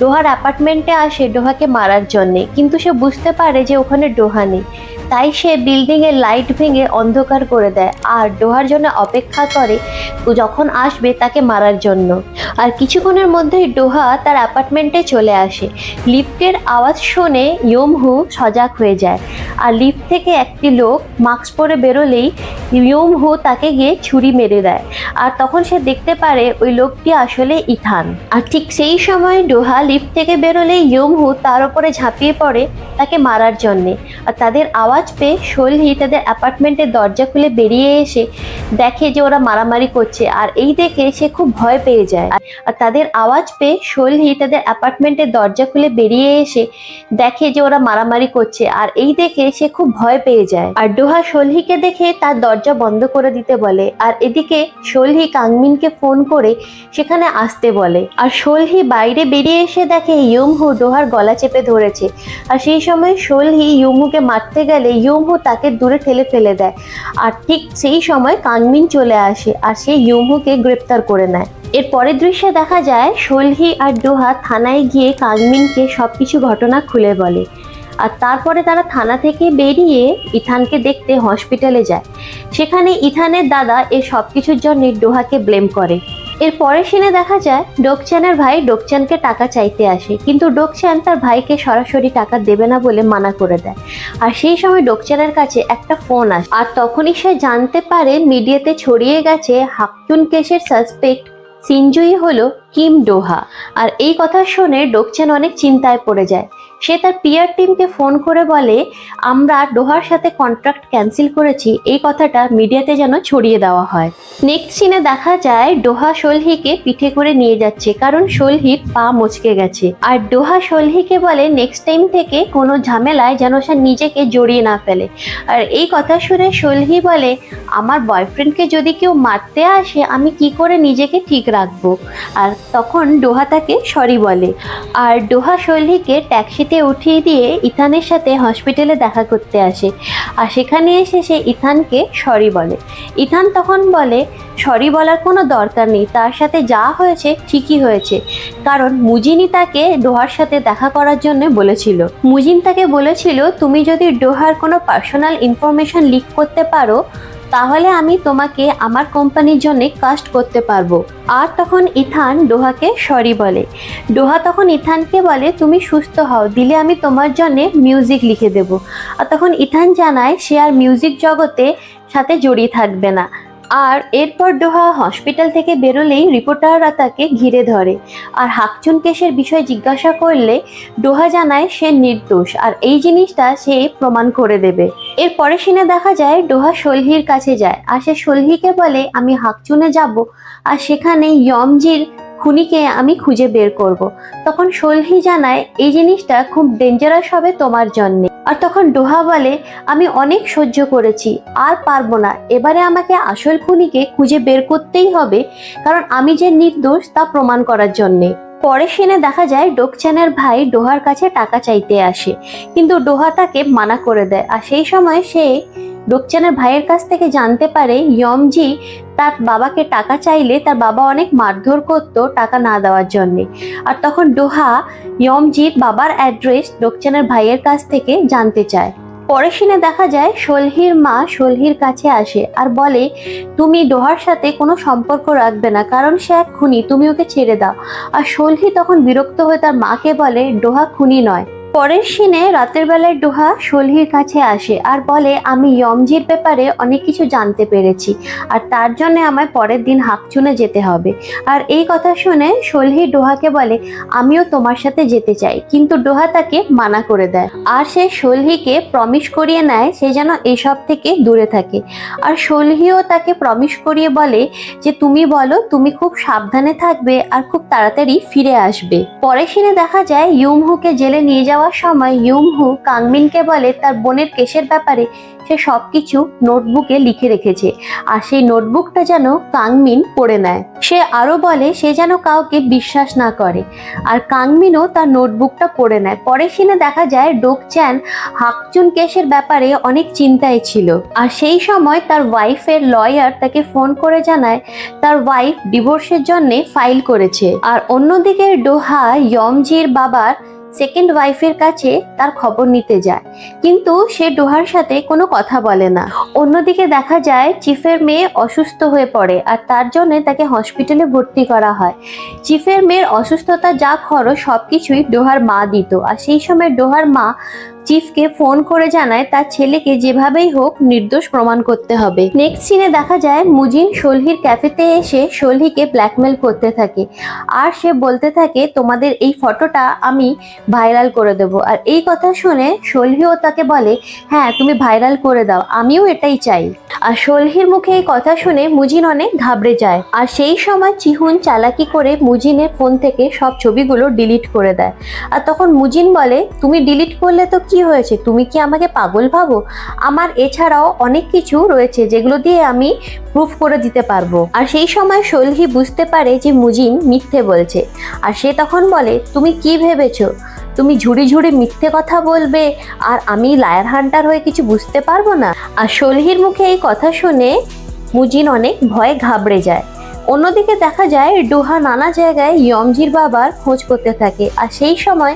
ডোহার অ্যাপার্টমেন্টে আসে ডোহাকে মারার জন্যে, কিন্তু সে বুঝতে পারে যে ওখানে ডোহা নেই, তাই সে বিল্ডিংয়ের লাইট ভেঙে অন্ধকার করে দেয় আর ডোহার জন্য অপেক্ষা করে যখন আসবে তাকে মারার জন্য। আর কিছুক্ষণের মধ্যেই ডোহা তার অ্যাপার্টমেন্টে চলে আসে। লিফটের আওয়াজ শুনে ইয়মহু সজাগ হয়ে যায়, আর লিফট থেকে একটি লোক মাস্ক পরে বেরোলেই ইয়মহু তাকে গিয়ে ছুরি মেরে দেয়। আর তখন সে দেখতে পারে ওই লোকটি আসলে ইথান। আর ঠিক সেই সময় ডোহা লিফট থেকে বেরোলে ইয়মহু তার উপরে ঝাঁপিয়ে পড়ে তাকে মারার জন্যে। আর তাদের আওয়াজ পেয়ে সোলহি তাদের অ্যাপার্টমেন্টের দরজা খুলে বেরিয়ে এসে দেখে যে ওরা মারামারি করছে, আর এই দেখে সে খুব ভয় পেয়ে যায়। আর তাদের আওয়াজ পেয়ে সোলহি তাদের অ্যাপার্টমেন্টের দরজা খুলে বেরিয়ে এসে দেখে যে ওরা মারামারি করছে, আর এই দেখে সে খুব ভয় পেয়ে যায়। আর ডোহা সোলহিকে দেখে তার দরজা বন্ধ করে দিতে বলে, আর এদিকে সোলহি কাংমিনকে ফোন করে সেখানে আসতে বলে। আর সোলহি বাইরে বেরিয়ে এসে দেখে ইয়মহু ডোহার গলা চেপে ধরেছে, আর সেই সময় সোলহি ইয়মহুকে মারতে গেলে ইয়মহু তাকে দূরে ঠেলে ফেলে দেয়। আর ঠিক সেই সময় কাংমিন চলে আসে আর সে ইয়মহুকে গ্রেপ্তার করে নেয়। এর পরের দৃশ্যে দেখা যায় সোলহি আর ডোহা থানায় গিয়ে কাংমিনকে সবকিছু ঘটনা খুলে বলে। আর তারপরে তারা থানা থেকে বেরিয়ে ইথানকে দেখতে হসপিটালে যায়। সেখানে ইথানের দাদা এর সব কিছুর জন্য ডোহাকে ব্লেম করে। এর পরের সিনে দেখা যায় ডোকচ্যানের ভাই ডোকচ্যানকে টাকা চাইতে আসে, কিন্তু ডোকচ্যান তার ভাইকে সরাসরি টাকা দেবে না বলে মানা করে দেয়। আর সেই সময় ডোকচ্যানের কাছে একটা ফোন আসে, আর তখনই সে জানতে পারে মিডিয়াতে ছড়িয়ে গেছে হাকচুন কেসের সাসপেক্ট সিনজুই হলো কিম ডোহা। আর এই কথা শুনে ডোকচ্যান অনেক চিন্তায় পড়ে যায়। সে তার পিআর টিমকে ফোন করে বলে আমরা ডোহার সাথে কন্ট্রাক্ট ক্যান্সেল করেছি, এই কথাটা মিডিয়াতে যেন ছড়িয়ে দেওয়া হয়। নেক্সট সিনে দেখা যায় ডোহা সোলহিকে পিঠে করে নিয়ে যাচ্ছে, কারণ সোলহির পা মচকে গেছে। আর ডোহা সোলহিকে বলে নেক্সট টাইম থেকে কোনো ঝামেলায় যেন সে নিজেকে জড়িয়ে না ফেলে। আর এই কথা শুনে সোলহি বলে আমার বয়ফ্রেন্ডকে যদি কেউ মারতে আসে আমি কি করে নিজেকে ঠিক রাখবো। আর তখন ডোহা তাকে সরি বলে। আর ডোহা সোলহিকে ট্যাক্সিতে উঠিয়ে দিয়ে ইথানের সাথে হসপিটালে দেখা করতে আসে। আর সেখানে এসে সে ইথানকে সরি বলে। ইথান তখন বলে সরি বলার কোনো দরকার নেই, তার সাথে যা হয়েছে ঠিকই হয়েছে, কারণ মুজিনই তাকে ডোহার সাথে দেখা করার জন্য বলেছিল। মুজিন তাকে বলেছিল তুমি যদি ডোহার কোনো পার্সোনাল ইনফরমেশন লিক করতে পারো তাহলে আমি তোমাকে আমার কোম্পানির জন্য কাস্ট করতে পারবো। আর তখন ইথান ডোহাকে সরি বলে। ডোহা তখন ইথানকে বলে তুমি সুস্থ হও, দিলে আমি তোমার জন্য মিউজিক লিখে দেব। আর তখন ইথান জানায় সে আর মিউজিক জগতে সাথে জড়িয়ে থাকবে না, আর এরপর ডোহা হসপিটাল থেকে বেরোলেই রিপোর্টাররা তাকে ঘিরে ধরে আর হাকচুন কেসের বিষয়ে জিজ্ঞাসা করলে ডোহা জানায় সে নির্দোষ আর এই জিনিসটা সে প্রমাণ করে দেবে। এর পরে সিনে দেখা যায় ডোহা সলহির কাছে যায় আর সে সলহিকে বলে আমি হাকচুনে যাব আর সেখানে ইয়মজির খুনিকে আমি খুঁজে বের করব। তখন সলহি জানায় এই জিনিসটা খুব ডেঞ্জারাস হবে তোমার জন্য। আর তখন ডোহা বলে আমি অনেক সহ্য করেছি, আর পারবো না, এবারে আমাকে আসল খুনিকে খুঁজে বের করতেই হবে, কারণ আমি যে নির্দোষ তা প্রমাণ করার জন্যে। পরের সিনে দেখা যায় ডোকচ্যানের ভাই ডোহার কাছে টাকা চাইতে আসে, কিন্তু ডোহা তাকে মানা করে দেয়। আর সেই সময় সে ডোকচ্যানের ভাইয়ের কাছ থেকে জানতে পারে ইয়মজি তার বাবাকে টাকা চাইলে তার বাবা অনেক মারধর করতো টাকা না দেওয়ার জন্যে। আর তখন ডোহা ইয়মজির বাবার অ্যাড্রেস ডোকচ্যানের ভাইয়ের কাছ থেকে জানতে চায়। পরের সিনে দেখা যায় সলহির মা সলহির কাছে আসে আর বলে তুমি ডোহার সাথে কোনো সম্পর্ক রাখবে না, কারণ সে এক খুনি, তুমি ওকে ছেড়ে দাও। আর সলহি তখন বিরক্ত হয়ে তার মাকে বলে ডোহা খুনি নয়। পরের সিনে রাতের বেলায় ডোহা সলহির কাছে আসে আর বলে আমি ইয়মজির ব্যাপারে অনেক কিছু জানতে পেরেছি আর তার জন্য আমায় পরের দিন হাকচুনে যেতে হবে। আর এই কথা শুনে সলহি ডোহাকে বলে আমিও তোমার সাথে যেতে চাই, কিন্তু ডোহা তাকে মানা করে দেয় আর সে সলহিকে প্রমিস করিয়ে নেয় সে যেন এসব থেকে দূরে থাকে। আর সলহিও তাকে প্রমিস করিয়ে বলে যে তুমি বলো তুমি খুব সাবধানে থাকবে আর খুব তাড়াতাড়ি ফিরে আসবে। পরের সিনে দেখা যায় ইউমহুকে জেলে নিয়ে যাওয়ার সময় ইউমহু কাংমিনকে বলে তার বোনের কেসের ব্যাপারে সে সবকিছু নোটবুকে লিখে রেখেছে আর সেই নোটবুকটা যেন কাংমিন পড়ে নেয়। সে আরো বলে সে যেন কাউকে বিশ্বাস না করে আর কাংমিনও তার নোটবুকটা পড়ে নেয়। পরের সিনে দেখা যায় ডোকচ্যান হাকচুন কেসের ব্যাপারে অনেক চিন্তায় ছিল আর সেই সময় তার ওয়াইফের লয়ার তাকে ফোন করে জানায় তার ওয়াইফ ডিভোর্সের জন্য ফাইল করেছে। আর অন্যদিকে ডোহা ইয়মজির বাবার সেকেন্ড ওয়াইফের কাছে তার খবর নিতে যায়, কিন্তু সে ডোহার সাথে কোনো কথা বলে না। অন্যদিকে দেখা যায় চিফের মেয়ে অসুস্থ হয়ে পড়ে আর তার জন্য তাকে হসপিটালে ভর্তি করা হয়। চিফের মেয়ের অসুস্থতা যা খরচ সবকিছুই ডোহার মা দিত। আর সেই সময় ডোহার মা চিফকে ফোন করে জানায় তার ছেলেকে যেভাবেই হোক নির্দোষ প্রমাণ করতে হবে। নেক্সট সিনে দেখা যায় মুজিন সলহির ক্যাফেতে এসে সলহিকে ব্ল্যাকমেল করতে থাকে আর সে বলতে থাকে তোমাদের এই ফটোটা আমি ভাইরাল করে দেব। আর এই কথা শুনে সলহিও তাকে বলে হ্যাঁ তুমি ভাইরাল করে দাও, আমিও এটাই চাই। আর সলহির মুখে এই কথা শুনে মুজিন অনেক ঘাবড়ে যায় আর সেই সময় চিহুন চালাকি করে মুজিনের ফোন থেকে সব ছবিগুলো ডিলিট করে দেয়। আর তখন মুজিন বলে তুমি ডিলিট করলে তো কি হয়েছে, তুমি কি আমাকে পাগল ভাবো? আমার এছাড়াও অনেক কিছু রয়েছে যেগুলো দিয়ে আমি প্রুফ করে দিতে পারবো। আর সেই সময় সলহি বুঝতে পারে যে মুজিন মিথ্যে বলছে আর সে তখন বলে তুমি কি ভেবেছো তুমি ঝুড়ি ঝুড়ি মিথ্যে কথা বলবে আর আমি লায়ার হান্টার হয়ে কিছু বুঝতে পারবো না? আর সলহির মুখে এই কথা শুনে মুজিন অনেক ভয়ে ঘাবড়ে যায়। অন্যদিকে দেখা যায় ডোহা নানা জায়গায় ইয়মজির বাবার খোঁজ করতে থাকে আর সেই সময়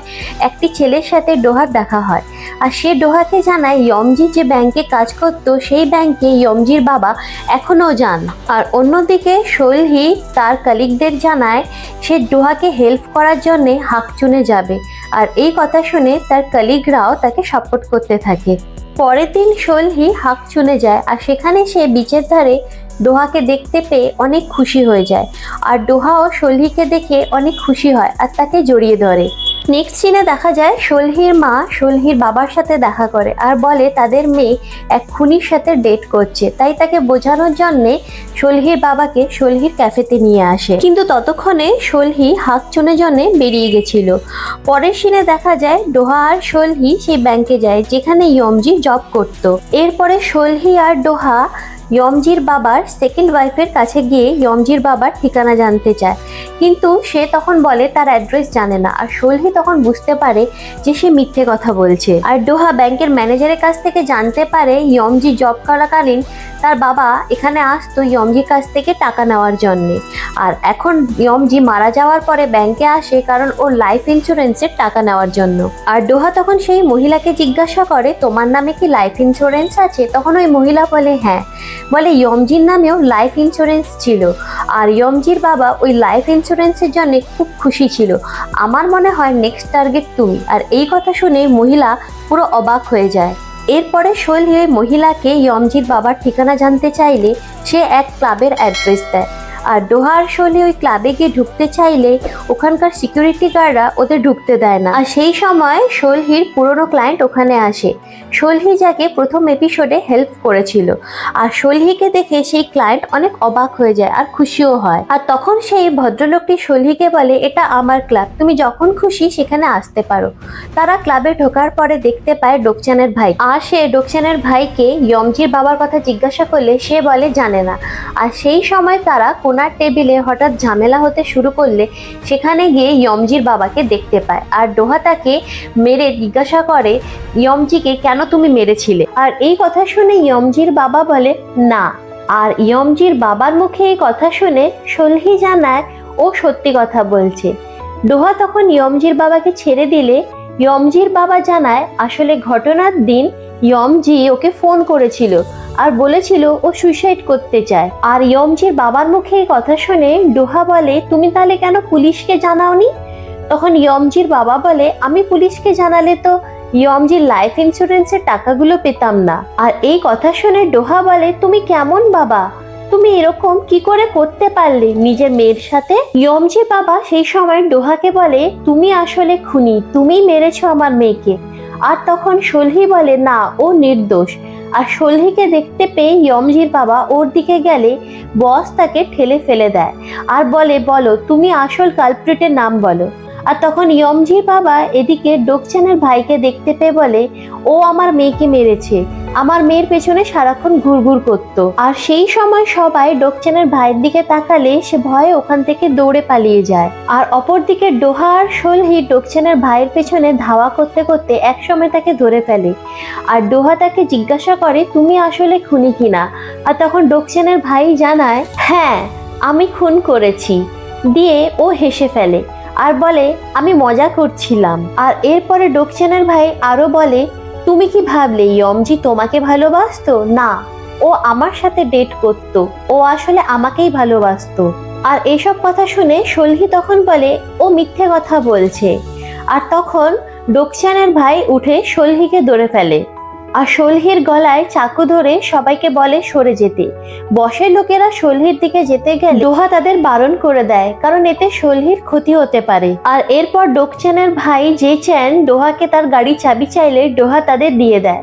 একটি ছেলের সাথে ডোহার দেখা হয় আর সে ডোহাকে জানায় ইয়মজি যে ব্যাংকে কাজ করত সেই ব্যাংকে ইয়মজির বাবা এখনো যান। আর অন্যদিকে সলহি তার কলিগদের জানায় সে ডোহাকে হেল্প করার জন্যে হাকচুনে যাবে আর এই কথা শুনে তার কলিগরাও তাকে সাপোর্ট করতে থাকে। পরের দিন সলহি হাকচুনে যায় আর সেখানে সে বিচের ধারে ডোহাকে দেখতে পেয়ে অনেক খুশি হয়ে যায় আর ডোহাও সলহিকে দেখে অনেক খুশি হয় আর তাকে জড়িয়ে ধরে। নেক্সট সিনে দেখা যায় সলহির মা সলহির বাবার সাথে দেখা করে আর বলে তাদের মেয়ে এক খুনির সাথে ডেট করছে, তাই তাকে বোঝানোর জন্যে সলহির বাবাকে সলহির ক্যাফেতে নিয়ে আসে, কিন্তু ততক্ষণে সলহি হাকচুনের জন্য বেরিয়ে গেছিল। পরের সিনে দেখা যায় ডোহা আর সলহি সেই ব্যাংকে যায় যেখানে ইয়মজি জব করত। এরপরে সলহি আর ডোহা ইয়মজির বাবার সেকেন্ড ওয়াইফের কাছে গিয়ে ইয়মজির বাবার ঠিকানা জানতে চায়, কিন্তু সে তখন বলে তার অ্যাড্রেস জানে না। আর সলহি তখন বুঝতে পারে যে সে মিথ্যে কথা বলছে। আর ডোহা ব্যাংকের ম্যানেজারের কাছ থেকে জানতে পারে ইয়মজি জব করাকালীন তার বাবা এখানে আসতো ইয়মজির কাছ থেকে টাকা নেওয়ার জন্যে, আর এখন ইয়মজি মারা যাওয়ার পরে ব্যাংকে আসে কারণ ওর লাইফ ইন্স্যুরেন্সের টাকা নেওয়ার জন্য। আর ডোহা তখন সেই মহিলাকে জিজ্ঞাসা করে তোমার নামে কি লাইফ ইন্স্যুরেন্স আছে? তখন ওই মহিলা বলে হ্যাঁ, বলে ইয়মজির নামেও লাইফ ইন্স্যুরেন্স ছিল আর ইয়মজির বাবা ওই লাইফ ইন্স্যুরেন্সের জন্য খুব খুশি ছিল, আমার মনে হয় নেক্সট টার্গেট তুমি। আর এই কথা শুনে মহিলা পুরো অবাক হয়ে যায়। এরপরে শৈলী ওই মহিলাকে ইয়মজির বাবার ঠিকানা জানতে চাইলে সে এক ক্লাবের অ্যাড্রেস দেয়। আর ডোহা আর শৈলী ওই ক্লাবে গিয়ে ঢুকতে চাইলে ওখানকার সিকিউরিটি গার্ডরা ওদের ঢুকতে দেয় না। আর সেই সময় শৈলীর পুরনো ক্লায়েন্ট ওখানে আসে, শৈলী যাকে প্রথম এপিসোডে হেল্প করেছিল। আর শৈলীকে দেখে সেই ক্লায়েন্ট অনেক অবাক হয়ে যায় আর খুশিও হয়। আর তখন সেই ভদ্রলোকটি শৈলীকে বলে, এটা আমার ক্লাব, তুমি যখন খুশি সেখানে আসতে পারো। তারা ক্লাবে ঢোকার পরে দেখতে পায় ডোকচানের ভাই। আর সে ডোকচানের ভাইকে ইয়মজির বাবার কথা জিজ্ঞাসা করলে সে বলে জানে না। আর সেই সময় তারা কোনার টেবিলে হঠাৎ ঝামেলা হতে শুরু করলে সেখানে গিয়ে ইয়মজির বাবাকে দেখতে পায়। আর ডোহা তাকে মেরে জিজ্ঞাসা করে ইয়মজিকে কেন তুমি মেরেছিলে। আর এই কথা শুনে ইয়মজির বাবা বলে না। আর ইয়মজির বাবার মুখে এই কথা শুনে শৈলী জানায় ও সত্যি কথা বলছে। ডোহা তখন ইয়মজির বাবাকে ছেড়ে দিলে ইয়মজির বাবা জানায় আসলে ঘটনার দিন ইয়মজি ওকে ফোন করেছিল আর বলেছিল ও সুইসাইড করতে চায়। আর ইয়মজির বাবার মুখে এই কথা শুনে ডোহা বলে তুমি তাহলে কেন পুলিশকে জানাওনি। তখন ইয়মজির বাবা বলে আমি পুলিশকে জানালে তো ইয়মজির লাইফ ইন্স্যুরেন্সের টাকাগুলো পেতাম না। আর এই কথা শুনে ডোহা বলে তুমি কেমন বাবা, তুমি এরকম কি করে করতে পারলে নিজের মেয়ের সাথে। ইয়মজির বাবা সেই সময় ডোহাকে বলে তুমি আসলে খুনি, তুমিই মেরেছো আমার মেয়েকে। আর তখন শৈলী বলে না, ও নির্দোষ। আর শৈলীকে দেখতে পেয়ে ইয়মজির বাবা ওর দিকে গেলে বস তাকে ঠেলে ফেলে দেয় আর বলে বলো তুমি আসল কালপ্রিটের নাম বলো। আর তখন ইয়মজির বাবা এদিকে ডোকচানের ভাইকে দেখতে পেয়ে বলে ও আমার মেয়েকে মেরেছে, আমার মেয়ের পেছনে সারাক্ষণ ঘুরঘুর করতো। আর সেই সময় সবাই ডোকচানের ভাইয়ের দিকে তাকালে সে ভয়ে ওখান থেকে দৌড়ে পালিয়ে যায়। আর অপরদিকে ডোহা আর শৈলী ডোকচানের ভাইয়ের পেছনে ধাওয়া করতে করতে একসময় তাকে ধরে ফেলে। আর ডোহা তাকে জিজ্ঞাসা করে তুমি আসলে খুনি কিনা। আর তখন ডোকচানের ভাই জানায় হ্যাঁ আমি খুন করেছি, দিয়ে ও হেসে ফেলে আর বলে আমি মজা করছিলাম। আর এরপরে ডোকচানের ভাই আরো বলে তুমি কি ভাবলে ইয়মজি তোমাকে ভালোবাসতো? না, ও আমার সাথে ডেট করতো, ও আসলে আমাকেই ভালোবাসতো। আর এসব কথা শুনে শৈলী তখন বলে ও মিথ্যে কথা বলছে। আর তখন ডোকচানের ভাই উঠে শৈলীকে ধরে ফেলে আর শৈলীর গলায় চাকু ধরে সবাইকে বলে সরে যেতে। বসের লোকেরা শৈলীর দিকে যেতে গেলে ডোহা তাদের বারণ করে দেয়, কারণ এতে শৈলীর ক্ষতি হতে পারে। আর এরপর ডোকচানের ভাই যে চ্যান ডোহাকে তার গাড়ি চাবি চাইলে ডোহা তাদের দিয়ে দেয়।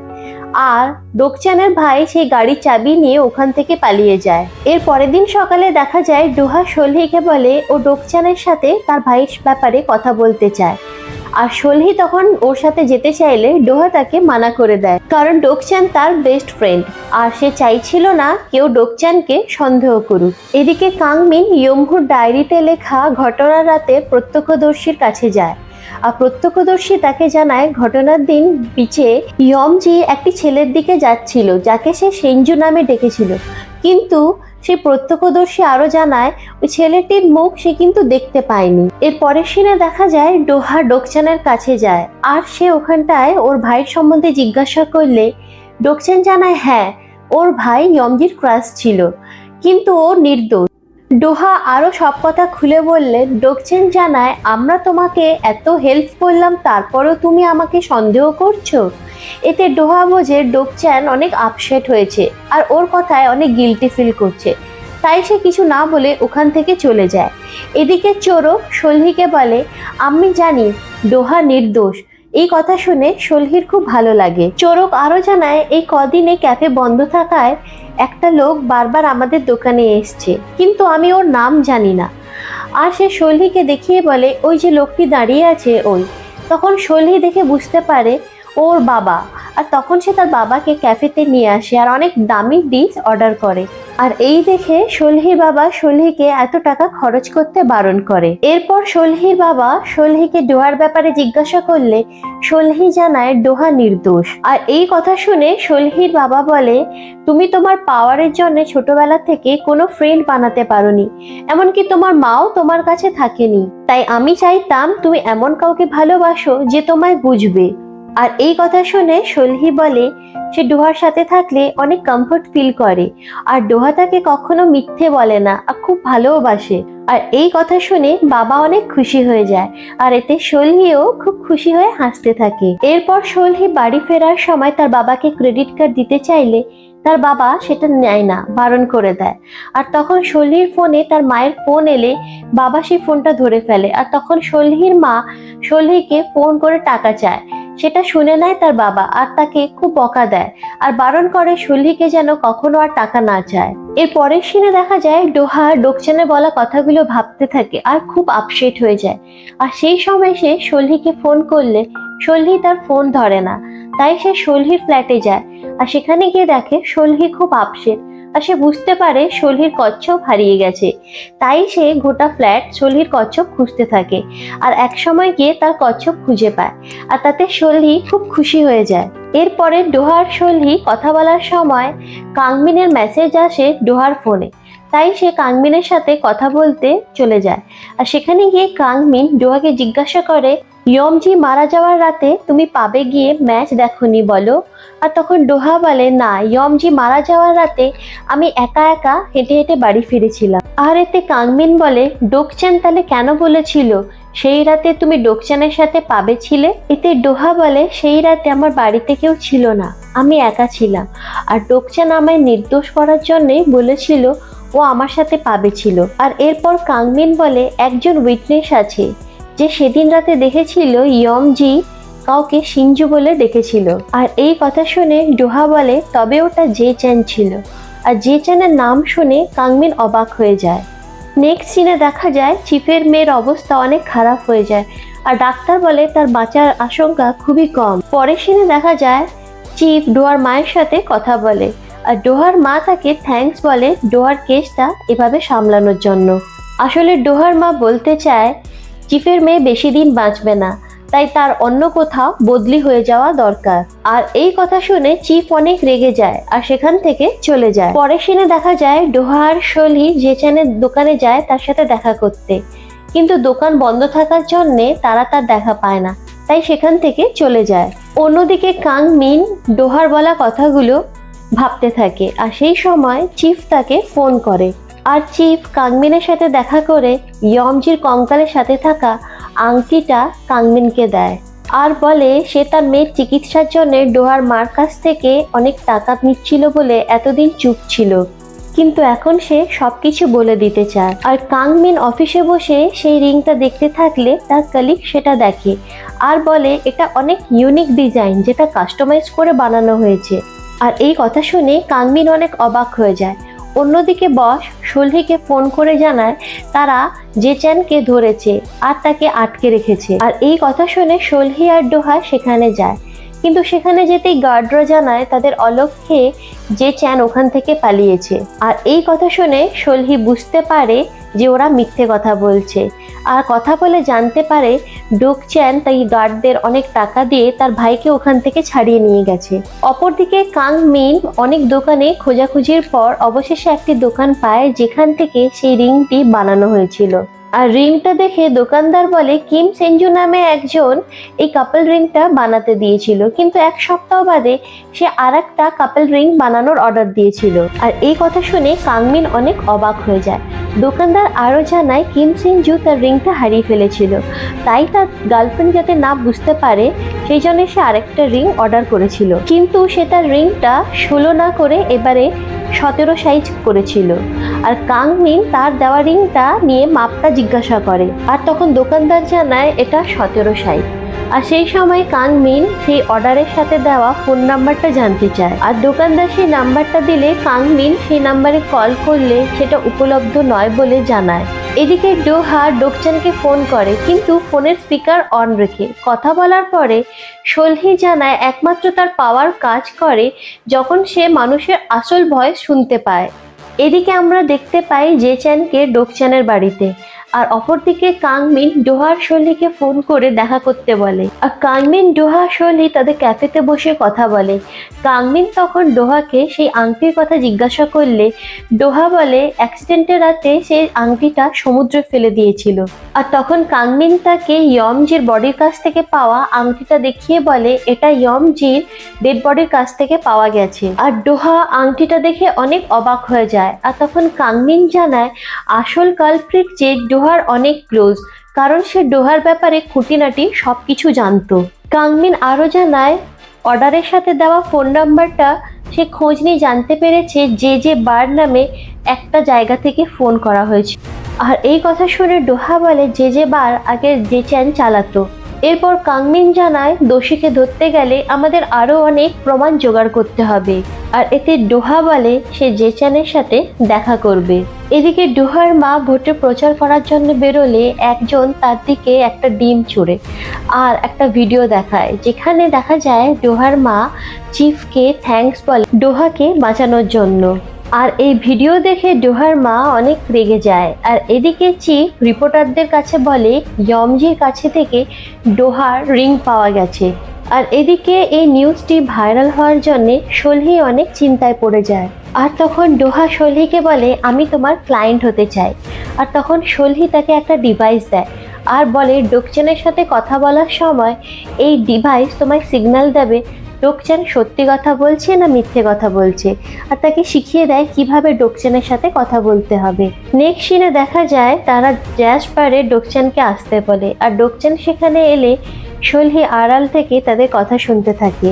আর ডোকচানের ভাই সেই গাড়ির চাবি নিয়ে ওখান থেকে পালিয়ে যায়। এর পরের দিন সকালে দেখা যায় ডোহা শৈলীকে বলে ও ডোকচানের সাথে তার ভাইয়ের ব্যাপারে কথা বলতে চায়। আর শৈলী তখন ওর সাথে যেতে চাইলে ডোহা তাকে মানা করে দেয়, কারণ ডোকচান তার বেস্ট ফ্রেন্ড আর সে চাইছিল না কেউ ডোকচানকে সন্দেহ করুক। এদিকে কাংমিন ইয়মহুর ডায়েরিতে লেখা ঘটনার রাতে প্রত্যক্ষদর্শীর কাছে যায়। আর প্রত্যক্ষদর্শী তাকে জানায় ঘটনার দিন বিচে ইয়মজি একটি ছেলের দিকে যাচ্ছিল যাকে সে সেঞ্জু নামে ডেকেছিল, কিন্তু সেই প্রত্যক্ষদর্শী আরো জানায় ওই ছেলেটির মুখ সে কিন্তু দেখতে পায়নি। এর পরের সিনে দেখা যায় ডোহা ডোকচানের কাছে যায় আর সে ওখানটায় ওর ভাইয়ের সম্বন্ধে জিজ্ঞাসা করলে ডোকচান জানায় হ্যাঁ ওর ভাই ইয়মজির ক্রাশ ছিল, কিন্তু ও নির্দোষ। ডোহা আরো সব কথা খুলে বললে ডোকচান জানায় আমরা তোমাকে এত হেল্প করলাম তারপরও তুমি আমাকে সন্দেহ করছো। এতে ডোহা বোঝে ডোকচান অনেক আপসেট হয়েছে আর ওর কথায় অনেক গিল্টি ফিল করছে, তাই সে কিছু না বলে ওখান থেকে চলে যায়। এদিকে চোরক শৈলীকে বলে আমি জানি ডোহা নির্দোষ। এই কথা শুনে শৈলীর খুব ভালো লাগে। চোরক আরো জানায় এই কদিনে ক্যাফে বন্ধ থাকায় একটা লোক বারবার আমাদের দোকানে এসছে, কিন্তু আমি ওর নাম জানি না। আর সে শৈলীকে দেখিয়ে বলে ওই যে লোকটি দাঁড়িয়ে আছে ওই। তখন শৈলী দেখে বুঝতে পারে ওর বাবা, আর তখন সে তার বাবাকে ক্যাফেতে নিয়ে আসে আর অনেক দামি ডিশ অর্ডার করে। আর এই দেখে শৈলীর বাবা শৈলীকে এত টাকা খরচ করতে বারণ করে। এরপর শৈলীর বাবা শৈলীকে ডোহার ব্যাপারে জিজ্ঞাসা করলে শৈলী জানায় ডোহা নির্দোষ। আর এই কথা শুনে শৈলীর বাবা বলে তুমি তোমার পাওয়ারের জন্য ছোটবেলা থেকে কোনো ফ্রেন্ড বানাতে পারোনি, এমনকি তোমার মাও তোমার কাছে থাকেনি। তাই আমি চাইতাম তুমি এমন কাউকে ভালোবাসো যে তোমায় বুঝবে। আর এই কথা শুনে সলহি বলে সে ডোহার সাথে থাকলে অনেক কমফর্ট ফিল করে, আর ডোহা তাকে কখনো মিথ্যে বলে না আর খুব ভালোবাসে। আর এই কথা শুনে বাবা অনেক খুশি হয়ে যায়, আর এতে সলহিও খুব খুশি হয়ে হাসতে থাকে। এরপর সলহি বাড়ি ফেরার সময় তার বাবাকে ক্রেডিট কার্ড দিতে চাইলে তার বাবা সেটা নেয় না, বারণ করে দেয়। আর তখন সলহির ফোনে তার মায়ের ফোন এলে বাবা সেই ফোনটা ধরে ফেলে, আর তখন সলহির মা সলহিকে ফোন করে টাকা চায়। সেটা শুনে নেয় তার বাবা, আর তাকে খুব বকা দেয় আর বারণ করে সলহিকে যেন কখনো আর টাকা না চায়। এর পরের সিনে দেখা যায় ডোহা ডোকচানে বলা কথাগুলো ভাবতে থাকে আর খুব আপসেট হয়ে যায়। আর সেই সময় সে সলহিকে ফোন করলে সলহি তার ফোন ধরে না, তাই সে সলহির ফ্ল্যাটে যায়। আর সেখানে গিয়ে দেখে সলহি খুব আপসেট, আর সে বুঝতে পারে সলহির কচ্ছপ হারিয়ে গেছে। তাই সে গোটা ফ্ল্যাট সলহির কচ্ছপ খুঁজতে থাকে, আর এক সময় গিয়ে তার কচ্ছপ খুঁজে পায়, আর তাতে সলহি খুব খুশি হয়ে যায়। এরপরে ডোহার সলহি কথা বলার সময় কাংমিনের মেসেজ আসে ডোহার ফোনে, তাই সে কাংমিনের সাথে কথা বলতে চলে যায়। আর সেখানে গিয়ে কাংমিন ডোহাকে জিজ্ঞাসা করে, ইয়মজি মারা যাওয়ার রাতে তুমি পাবে গিয়ে ম্যাচ দেখোনি বলো? আর তখন ডোহা বলে, না, ইয়মজি মারা যাওয়ার রাতে আমি একা একা হেঁটে হেঁটে বাড়ি ফিরেছিলাম। আর এতে কাংমিন বলে, ডোকচান তাহলে কেন বলেছিল সেই রাতে তুমি ডোকচানের সাথে পাবে ছিলে? এতে ডোহা বলে, সেই রাতে আমার বাড়িতে কেউ ছিল না, আমি একা ছিলাম, আর ডোকচান আমায় নির্দোষ করার জন্যই বলেছিল ও আমার সাথে পাবে ছিল। আর এরপর কাংমিন বলে, একজন উইটনেস আছে যে সেদিন রাতে দেখেছিল ইয়মজি কাউকে সিঞ্জু বলে ডেকেছিল। আর এই কথা শুনে ডোহা বলে, তবে ওটা জে চ্যান ছিল। আর জে চ্যানের নাম শুনে কাংমিন অবাক হয়ে যায়। নেক্সট সিনে দেখা যায় চিফের মেয়ের অবস্থা অনেক খারাপ হয়ে যায়, আর ডাক্তার বলে তার বাঁচার আশঙ্কা খুবই কম। পরের সিনে দেখা যায় চিফ ডোহার মায়ের সাথে কথা বলে, আর ডোহার মা তাকে থ্যাঙ্কস বলে ডোহার কেসটা এভাবে সামলানোর জন্য। আসলে ডোহার মা বলতে চায় চিফের মেয়ে বেশি দিন বাঁচবে না, তাই তার অন্য কোথাও বদলি হয়ে যাওয়া দরকার। আর এই কথা শুনে চিফ অনেক রেগে যায় আর সেখান থেকে চলে যায়। পরের সিনে দেখা যায় ডোহা আর সলহি জেচানের দোকানে যায় তার সাথে দেখা করতে, কিন্তু দোকান বন্ধ থাকার জন্যে তারা তার দেখা পায় না, তাই সেখান থেকে চলে যায়। অন্যদিকে কাংমিন ডোহার বলা কথাগুলো ভাবতে থাকে, আর সেই সময় চিফ তাকে ফোন করে। আর চিফ কাংমিনের সাথে দেখা করে ইয়মজির কঙ্কালের সাথে থাকা আংটিটা কাংমিনকে দেয়, আর বলে সে তার মেয়ের চিকিৎসার জন্য ডোহার মার কাছ থেকে অনেক টাকা নিচ্ছিল বলে এতদিন চুপ ছিল, কিন্তু এখন সে সবকিছু বলে দিতে চায়। আর কাংমিন অফিসে বসে সেই রিংটা দেখতে থাকলে তার কলিগ সেটা দেখে আর বলে এটা অনেক ইউনিক ডিজাইন, যেটা কাস্টমাইজ করে বানানো হয়েছে। আর এই কথা শুনে কাংমিন অনেক অবাক হয়ে যায়। অন্যদিকে বস সলহিকে ফোন করে জানায় তারা জেচ্যানকে ধরেছে আর তাকে আটকে রেখেছে। আর এই কথা শুনে সলহি আর ডোহা সেখানে যায়, কিন্তু সেখানে যেতেই গার্ডরা জানায় তাদের অলক্ষ্যে জেচ্যান ওখান থেকে পালিয়েছে। আর এই কথা শুনে সলহি বুঝতে পারে যে ওরা মিথ্যে কথা বলছে, আর কথা বলে জানতে পারে ডোকচ্যান তাই গার্ডদের অনেক টাকা দিয়ে তার ভাইকে ওখান থেকে ছাড়িয়ে নিয়ে গেছে। অপরদিকে কাংমিন অনেক দোকানে খোঁজাখুঁজির পর অবশেষে একটি দোকান পায় যেখান থেকে সেই রিংটি বানানো হয়েছিল। আর রিংটা দেখে দোকানদার বলে কিম সেনজু নামে একজন এই কাপল রিংটা বানাতে দিয়েছিল, কিন্তু এক সপ্তাহ বাদে সে আরেকটা কাপল রিং বানানোর অর্ডার দিয়েছিল। আর এই কথা শুনে কাংমিন অনেক অবাক হয়ে যায়। দোকানদার আরও জানায় কিম সেনজু তার রিংটা হারিয়ে ফেলেছিল, তাই তার গার্লফ্রেন্ড যাতে না বুঝতে পারে সেই জন্য সে আরেকটা রিং অর্ডার করেছিল, কিন্তু সে তার রিংটা 16 না করে এবারে 17 সাইজ করেছিল। আর কাংমিন তার দেওয়া রিংটা নিয়ে মাপটা জিজ্ঞাসা করে, আর তখন দোকানদার জানায় এটা 17 সাইজ। আর সেই সময় কাংমিন সেই অর্ডারের সাথে দেওয়া ফোন নাম্বারটা জানতে চায়, আর দোকানদার সেই নাম্বারটা দিলে কাংমিন সেই নাম্বারে কল করলে সেটা উপলব্ধ নয় বলে জানায়। এদিকে ডোহা ডোকচ্যানকে ফোন করে, কিন্তু ফোনের স্পিকার অন রেখে। কথা বলার পরে সলহি জানায় একমাত্র তার পাওয়ার কাজ করে যখন সে মানুষের আসল ভয়েস শুনতে পায়। এদিকে আমরা দেখতে পাই জেচ্যানকে ডোকচ্যানের বাড়িতে, আর অপরদিকে কাংমিন ডোহা আর শৈলীকে ফোন করে দেখা করতে বলে। আর কাংমিন, ডোহা, শৈলী তাদের ক্যাফেতে বসে কথা বলে। কাংমিন তখন ডোহাকে সেই আংটির কথা জিজ্ঞাসা করলে ডোহা বলে অ্যাক্সিডেন্টের রাতে সেই আংটিটা সমুদ্রে ফেলে দিয়েছিল। আর তখন কাংমিন তাকে ইয়মজির বডির কাছ থেকে পাওয়া আংটিটা দেখিয়ে বলে এটা ইয়মজির ডেড বডির কাছ থেকে পাওয়া গেছে। আর ডোহা আংটিটা দেখে অনেক অবাক হয়ে যায়। আর তখন কাংমিন জানায় আসল কালপ্রিট যে ডোহার অনেক ক্লোজ, কারণ সে ডোহার ব্যাপারে খুঁটিনাটি সবকিছু জানতো। কাংমিন আরো জানায় অর্ডারের সাথে দেওয়া ফোন নাম্বারটা সে খোঁজ নিয়ে জানতে পেরেছে যে বার নামে একটা জায়গা থেকে ফোন করা হয়েছে। আর এই কথা শুনে ডোহা বলে যে বার আগে জেচ্যান চালাতো। এরপর কাংমিন জানায় দোষীকে ধরতে গেলে আমাদের আরো অনেক প্রমাণ জোগাড় করতে হবে। আর এতে ডোহা বলে সে জেচ্যানের সাথে দেখা করবে। এদিকে ডোহার মা ভোটে প্রচার করার জন্য বেরোলে একজন তার দিকে একটা ডিম ছুঁড়ে আর একটা ভিডিও দেখায়, যেখানে দেখা যায় ডোহার মা চিফকে থ্যাঙ্কস বলে ডোহাকে বাঁচানোর জন্য। আর এই ভিডিও দেখে ডোহার মা অনেক রেগে যায়। আর এদিকে চিফ রিপোর্টারদের কাছে বলে ইয়মজির কাছে থেকে ডোহার রিং পাওয়া গেছে। আর এদিকে এই নিউজটি ভাইরাল হওয়ার জন্য শৈলী অনেক চিন্তায় পড়ে যায়। আর তখন ডোহা শৈলীকে বলে আমি তোমার ক্লায়েন্ট হতে চাই। আর তখন শৈলী তাকে একটা ডিভাইস দেয় আর বলে ডোকচানের সাথে কথা বলার সময় এই ডিভাইস তোমায় সিগন্যাল দেবে ডোকচান সত্যি কথা বলছে না মিথ্যে কথা বলছে, আর তাকে শিখিয়ে দেয় কিভাবে ডোকচানের সাথে কথা বলতে হবে। নেক্সট সিনে দেখা যায় তারা জ্যাসপারে ডোকচানকে আসতে বলে। আর ডোকচান সেখানে এলে শৈলী আড়াল থেকে তাদের কথা শুনতে থাকে।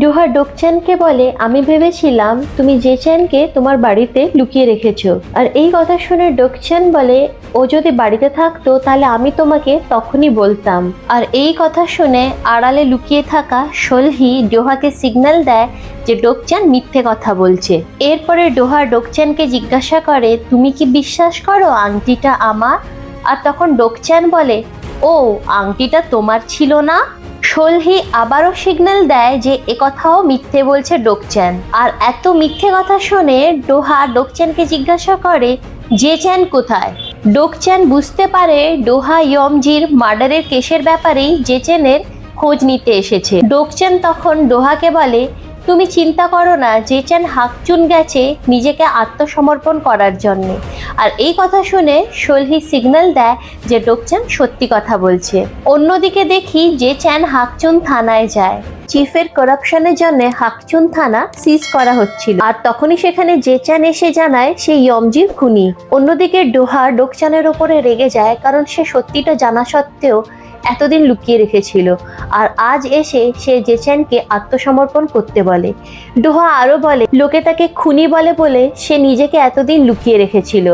ডোহা ডোকচানকে বলে আমি ভেবেছিলাম তুমি জেচ্যানকে তোমার বাড়িতে লুকিয়ে রেখেছো। আর এই কথা শুনে ডোকচান বলে ও যদি বাড়িতে থাকতো তাহলে আমি তোমাকে তখনই বলতাম। আর এই কথা শুনে আড়ালে লুকিয়ে থাকা শৈলী ডোহাকে সিগন্যাল দেয় যে ডোকচান মিথ্যে কথা বলছে। এরপরে ডোহা ডোকচানকে জিজ্ঞাসা করে তুমি কি বিশ্বাস করো আংটিটা আমার? আর তখন ডোকচান বলে ও আংটিটা তোমার ছিল না। শৈলী আবারও সিগন্যাল দেয় যে একথাও মিথ্যে বলছে ডোকচান। আর এত মিথ্যে কথা শুনে ডোহা ডোকচানকে জিজ্ঞাসা করে জেচ্যান কোথায়? ডোকচান বুঝতে পারে ডোহা ইয়মজির মার্ডারের কেসের ব্যাপারেই জেচ্যানের খোঁজ নিতে এসেছে। ডোকচান তখন ডোহাকে বলে তুমি চিন্তা করো না, জেচ্যান হাকচুন গেছে নিজেকে আত্মসমর্পণ করার জন্য। আর এই কথা শুনে শৈলী সিগন্যাল দেয় যে ডোকচান সত্যি কথা বলছে। অন্যদিকে দেখি জেচ্যান হাকচুন থানায় যায়। চিফের করাপশনের জন্য হাকচুন থানা সিজ করা হচ্ছিল। আর তখনই সেখানে জেচ্যান এসে জানায় সে ইয়মজির খুনি। অন্যদিকে ডোহা ডোকচানের ওপরে রেগে যায়, কারণ সে সত্যিটা জানা সত্ত্বেও এতদিন লুকিয়ে রেখেছিল। আর আজ এসে সে জেচ্যানকে আত্মসমর্পণ করতে বলে। ডোহা আরো বলে লোকে তাকে খুনি বলে সে নিজেকে এতদিন লুকিয়ে রেখেছিল,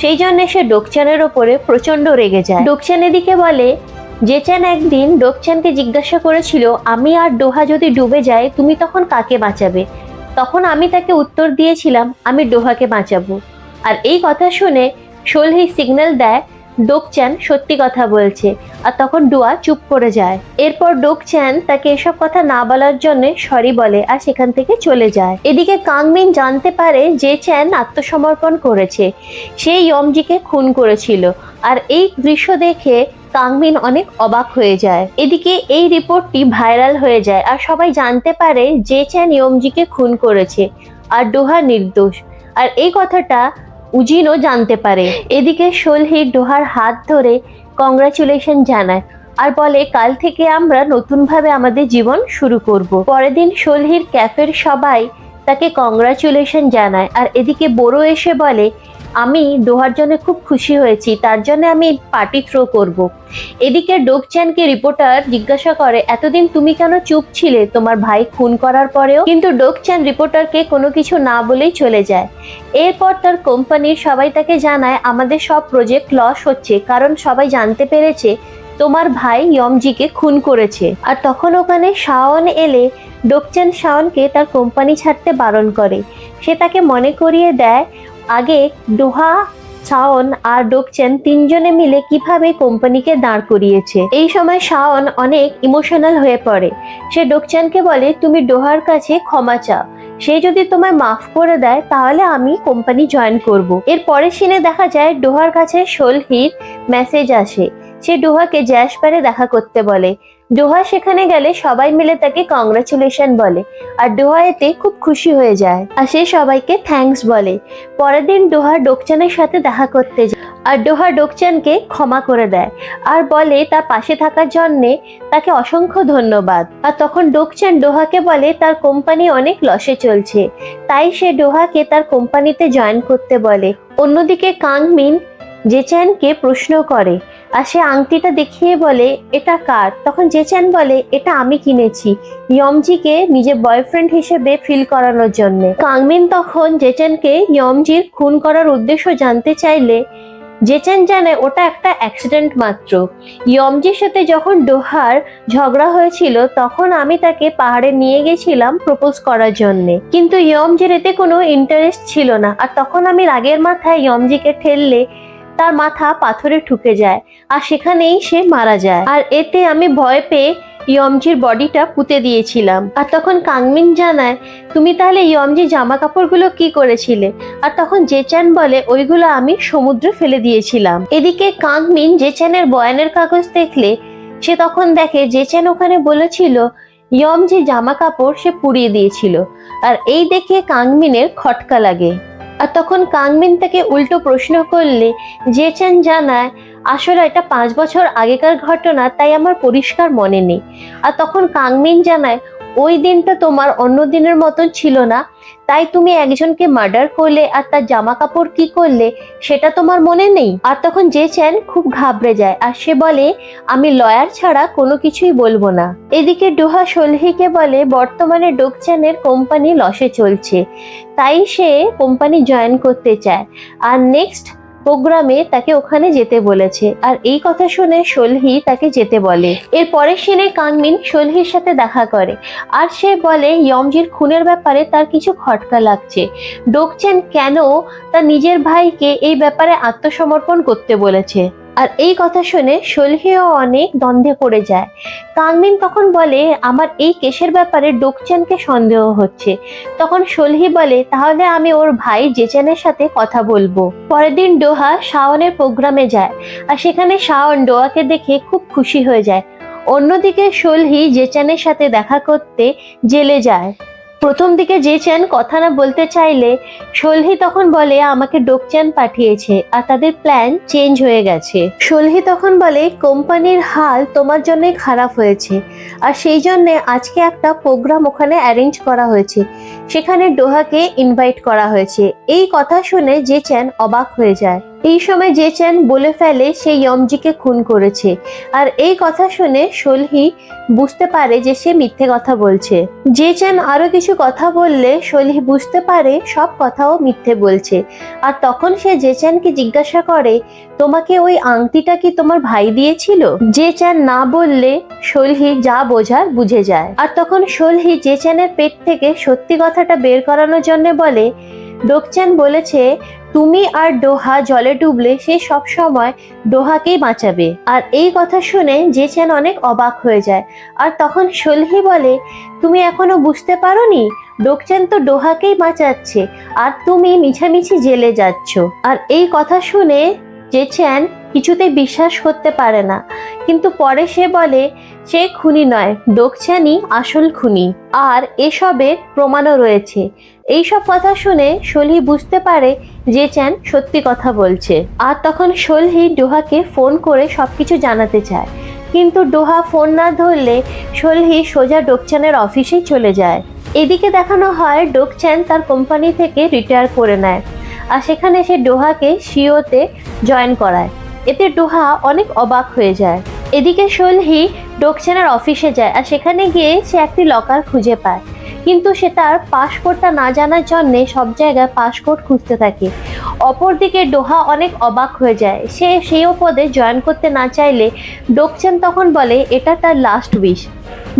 সেই জন্য সে ডোকচানের ওপরে প্রচন্ড রেগে যায়। ডোকচান এদিকে বলে জেচ্যান একদিন ডোকচানকে জিজ্ঞাসা করেছিল আমি আর ডোহা যদি ডুবে যাই তুমি তখন কাকে বাঁচাবে? তখন আমি তাকে উত্তর দিয়েছিলাম আমি ডোহাকে বাঁচাবো। আর এই কথা শুনে শৈলী সিগন্যাল দেয় ডোকচান সত্যি কথা বলছে। আর তখন ডোহা চুপ করে যায়। এরপর ডোকচান তাকে এসব কথা না বলার জন্য সরি বলে আর সেখান থেকে চলে যায়। এদিকে কাংমিন জানতে পারে জেচ্যান আত্মসমর্পণ করেছে, সে ইয়মজিকে খুন করেছিল। আর এই দৃশ্য দেখে কাংমিন অনেক অবাক হয়ে যায়। এদিকে এই রিপোর্টটি ভাইরাল হয়ে যায় আর সবাই জানতে পারে জেচ্যান ইয়মজিকে খুন করেছে আর ডোহা নির্দোষ। আর এই কথাটা উজিনও জানতে পারে। এদিকে শৈলী ডোহার হাত ধরে কংগ্রাচুলেশন জানায় আর বলে কাল থেকে আমরা নতুনভাবে আমাদের জীবন শুরু করব। পরের দিন শৈলীর ক্যাফের সবাই তাকে কংগ্রাচুলেশন জানায়। আর এদিকে বড়ো এসে বলে আমি ডোহার জন্য খুব খুশি হয়েছি, তার জন্য আমি পার্টি থ্রো করব। এদিকে ডোকচানকে রিপোর্টার জিজ্ঞাসা করে এতদিন তুমি কেন চুপ ছিলে তোমার ভাই খুন করার পরেও? কিন্তু ডোকচান রিপোর্টারকে কোনো কিছু না বলেই চলে যায়। এরপর তার কোম্পানির সবাই তাকে জানায় আমাদের সব প্রজেক্ট লস হচ্ছে, কারণ সবাই জানতে পেরেছে তোমার ভাই ইয়মজিকে খুন করেছে। আর তখন ওখানে শাওন এলে ডোকচান শাওনকে তার কোম্পানি ছাড়তে বারণ করে। সে তাকে মনে করিয়ে দেয় আগে ডোহা, শাওন আর ডোকচান তিনজনে মিলে কিভাবে কোম্পানিকে দাঁড় করিয়েছে। এই সময় শাওন অনেক ইমোশনাল হয়ে পড়ে। সে ডোকচানকে বলে তুমি ডোহার কাছে ক্ষমা চাও, সে যদি তোমায় মাফ করে দেয় তাহলে আমি কোম্পানি জয়েন করব। এর পরের সিনে দেখা যায় ডোহার কাছে সোলহির মেসেজ আসে। সে ডোহাকে জ্যাসবারে দেখা করতে বলে। ডোহা সেখানে গেলে সবাই মিলে তাকে কংগ্রাচুলেশন বলে, আর ডোহা এতে খুব খুশি হয়ে যায় আর সে সবাইকে থ্যাঙ্কস বলে। পরের দিন ডোহা ডোকচানের সাথে দেখা করতে যায়, আর ডোহা ডোকচানকে ক্ষমা করে দেয় আর বলে তার পাশে থাকার জন্যে তাকে অসংখ্য ধন্যবাদ। আর তখন ডোকচান ডোহাকে বলে তার কোম্পানি অনেক লসে চলছে, তাই সে ডোহাকে তার কোম্পানিতে জয়েন করতে বলে। অন্যদিকে কাংমিন জেচ্যানকে প্রশ্ন করে আর সে আংটিটা দেখিয়ে বলে এটা কার। তখন জেচ্যান বলে এটা আমি কিনেছি ইয়মজিকে নিজের বয়ফ্রেন্ড হিসেবে ফিল করানোর জন্য। কাংমিন তখন জেচ্যানকে ইয়মজির খুন করার উদ্দেশ্য জানতে চাইলে জেচ্যান জানে ওটা একটা অ্যাক্সিডেন্ট মাত্র। ইয়মজির সাথে যখন ডোহার ঝগড়া হয়েছিল তখন আমি তাকে পাহাড়ে নিয়ে গেছিলাম প্রপোজ করার জন্যে, কিন্তু ইয়মজির এতে কোনো ইন্টারেস্ট ছিল না। আর তখন আমি রাগের মাথায় ইয়মজিকে ঠেললে তার মাথা পাথরে ঠুকে যায় আর সেখানেই সে মারা যায়। আর এতে আমি ভয় পেয়ে ইয়মজির বডিটা পুঁতে দিয়েছিলাম। আর তখন কাংমিন জানায় তুমি তাহলে ইয়মজির জামা কাপড়গুলো কি করেছিলে? আর তখন জেচ্যান বলে ওইগুলো আমি সমুদ্রে ফেলে দিয়েছিলাম। এদিকে কাংমিন জেচ্যানের বয়ানের কাগজ দেখলে সে তখন দেখে জেচ্যান ওখানে বলেছিল ইয়মজির জামা কাপড় সে পুড়িয়ে দিয়েছিল। আর এই দেখে কাংমিনের খটকা লাগে। আর তখন কাংমিন তাকে উল্টো প্রশ্ন করলে জেচ্যান জানায় আসলে এটা 5 বছর আগেকার ঘটনা, তাই আমার পরিষ্কার মনে নেই। আর তখন কাংমিন জানায় ওই দিনটা তোমার অন্য দিনের মতন ছিল না, তাই তুমি একজনকে মার্ডার করলে আর তার জামা কাপড় কি করলে সেটা তোমার মনে নেই। আর তখন জেচ্যান খুব ঘাবড়ে যায় আর সে বলে আমি লয়ার ছাড়া কোনো কিছুই বলবো না। এদিকে ডোহা সোলহিকে বলে বর্তমানে ডোকচানের কোম্পানি লসে চলছে, তাই সে কোম্পানি জয়েন করতে চায় আর নেক্সট প্রোগ্রামে তাকে ওখানে যেতে বলেছে। আর এই কথা শুনে সোলহি তাকে যেতে বলে। এর পরের সিনে কাংমিন সোলহির সাথে দেখা করে আর সে বলে ইয়মজির খুনের ব্যাপারে তার কিছু খটকা লাগছে। ডোকচান কেন তার নিজের ভাইকে এই ব্যাপারে আত্মসমর্পণ করতে বলেছে। আর এই কথা শুনে সোলহিও অনেক দ্বন্দ্বে পড়ে যায়। কাংমিন তখন বলে আমার এই কেসের ব্যাপারে ডোকচানকে সন্দেহ হচ্ছে। তখন সোলহি বলে তাহলে আমি ওর ভাই জেচ্যানের সাথে কথা বলবো। পরের দিন ডোহা শাওনের প্রোগ্রামে যায় আর সেখানে শাওন ডোহাকে দেখে খুব খুশি হয়ে যায়। অন্যদিকে সোলহি জেচ্যানের সাথে দেখা করতে জেলে যায়। প্রথম দিকে জেচ্যান কথা না বলতে চাইলে সোলহি তখন বলে আমাকে ডোকচান পাঠিয়েছে আর তাদের প্ল্যান চেঞ্জ হয়ে গেছে। সোলহি তখন বলে কোম্পানির হাল তোমার জন্যই খারাপ হয়েছে আর সেই জন্যে আজকে একটা প্রোগ্রাম ওখানে অ্যারেঞ্জ করা হয়েছে, সেখানে ডোহাকে ইনভাইট করা হয়েছে। এই কথা শুনে জেচ্যান অবাক হয়ে যায়। এই সময় জেচ্যান বলে ফেলে সে ইয়মজিকে খুন করেছে আর এই কথা শুনে সোলহি বুঝতে পারে যে সে মিথ্যে কথা বলছে। জেচ্যান আরো কিছু কথা বললে সোলহি বুঝতে পারে সব কথাও মিথ্যে বলছে। আর তখন সে জেচ্যানকে জিজ্ঞাসা করে তোমাকে ওই আংটিটা কি তোমার ভাই দিয়েছিল? জেচ্যান না বললে সোলহি যা বোঝার বুঝে যায়। আর তখন সোলহি জেচ্যানের পেট থেকে সত্যি কথাটা বের করানোর জন্য বলে ডোকচান বলেছে তুমি আর ডোহা জলে ডুবলে সে সব সময় ডোহাকেই বাঁচাবে। আর এই কথা শুনে জেচ্যান অনেক অবাক হয়ে যায়। আর তখন সোলহি বলে তুমি এখনো বুঝতে পারোনি ডোকচান তো ডোহাকেই বাঁচাচ্ছে আর তুমি মিছামিছি জেলে যাচ্ছ। আর এই কথা শুনে জেচ্যান কিছুতেই বিশ্বাস করতে পারে না, কিন্তু পরে সে বলে সে খুনি নয়, ডোকচানই আসল খুনি আর এসবের প্রমাণও রয়েছে। এইসব কথা শুনে সোলহি বুঝতে পারে জেচ্যান সত্যি কথা বলছে। আর তখন সোলহি ডোহাকে ফোন করে সবকিছু জানাতে চায়, কিন্তু ডোহা ফোন না ধরলে সোলহি সোজা ডোকচানের অফিসেই চলে যায়। এদিকে দেখানো হয় ডোকচান তার কোম্পানি থেকে রিটায়ার করে নেয় আর সেখানে সে ডোহাকে সিওতে জয়েন করায়। এতে ডোহা অনেক অবাক হয়ে যায়। এদিকে সোলহি ডোকচানের অফিসে যায় আর সেখানে গিয়ে সে একটি লকার খুঁজে পায়, কিন্তু সে তার পাসপোর্টটা না জানার জন্য সব জায়গায় পাসপোর্ট খুঁজতে থাকে। অপরদিকে ডোহা অনেক অবাক হয়ে যায়। সে সেই পদে জয়েন করতে না চাইলে ডোকচান তখন বলে এটা তার লাস্ট উইশ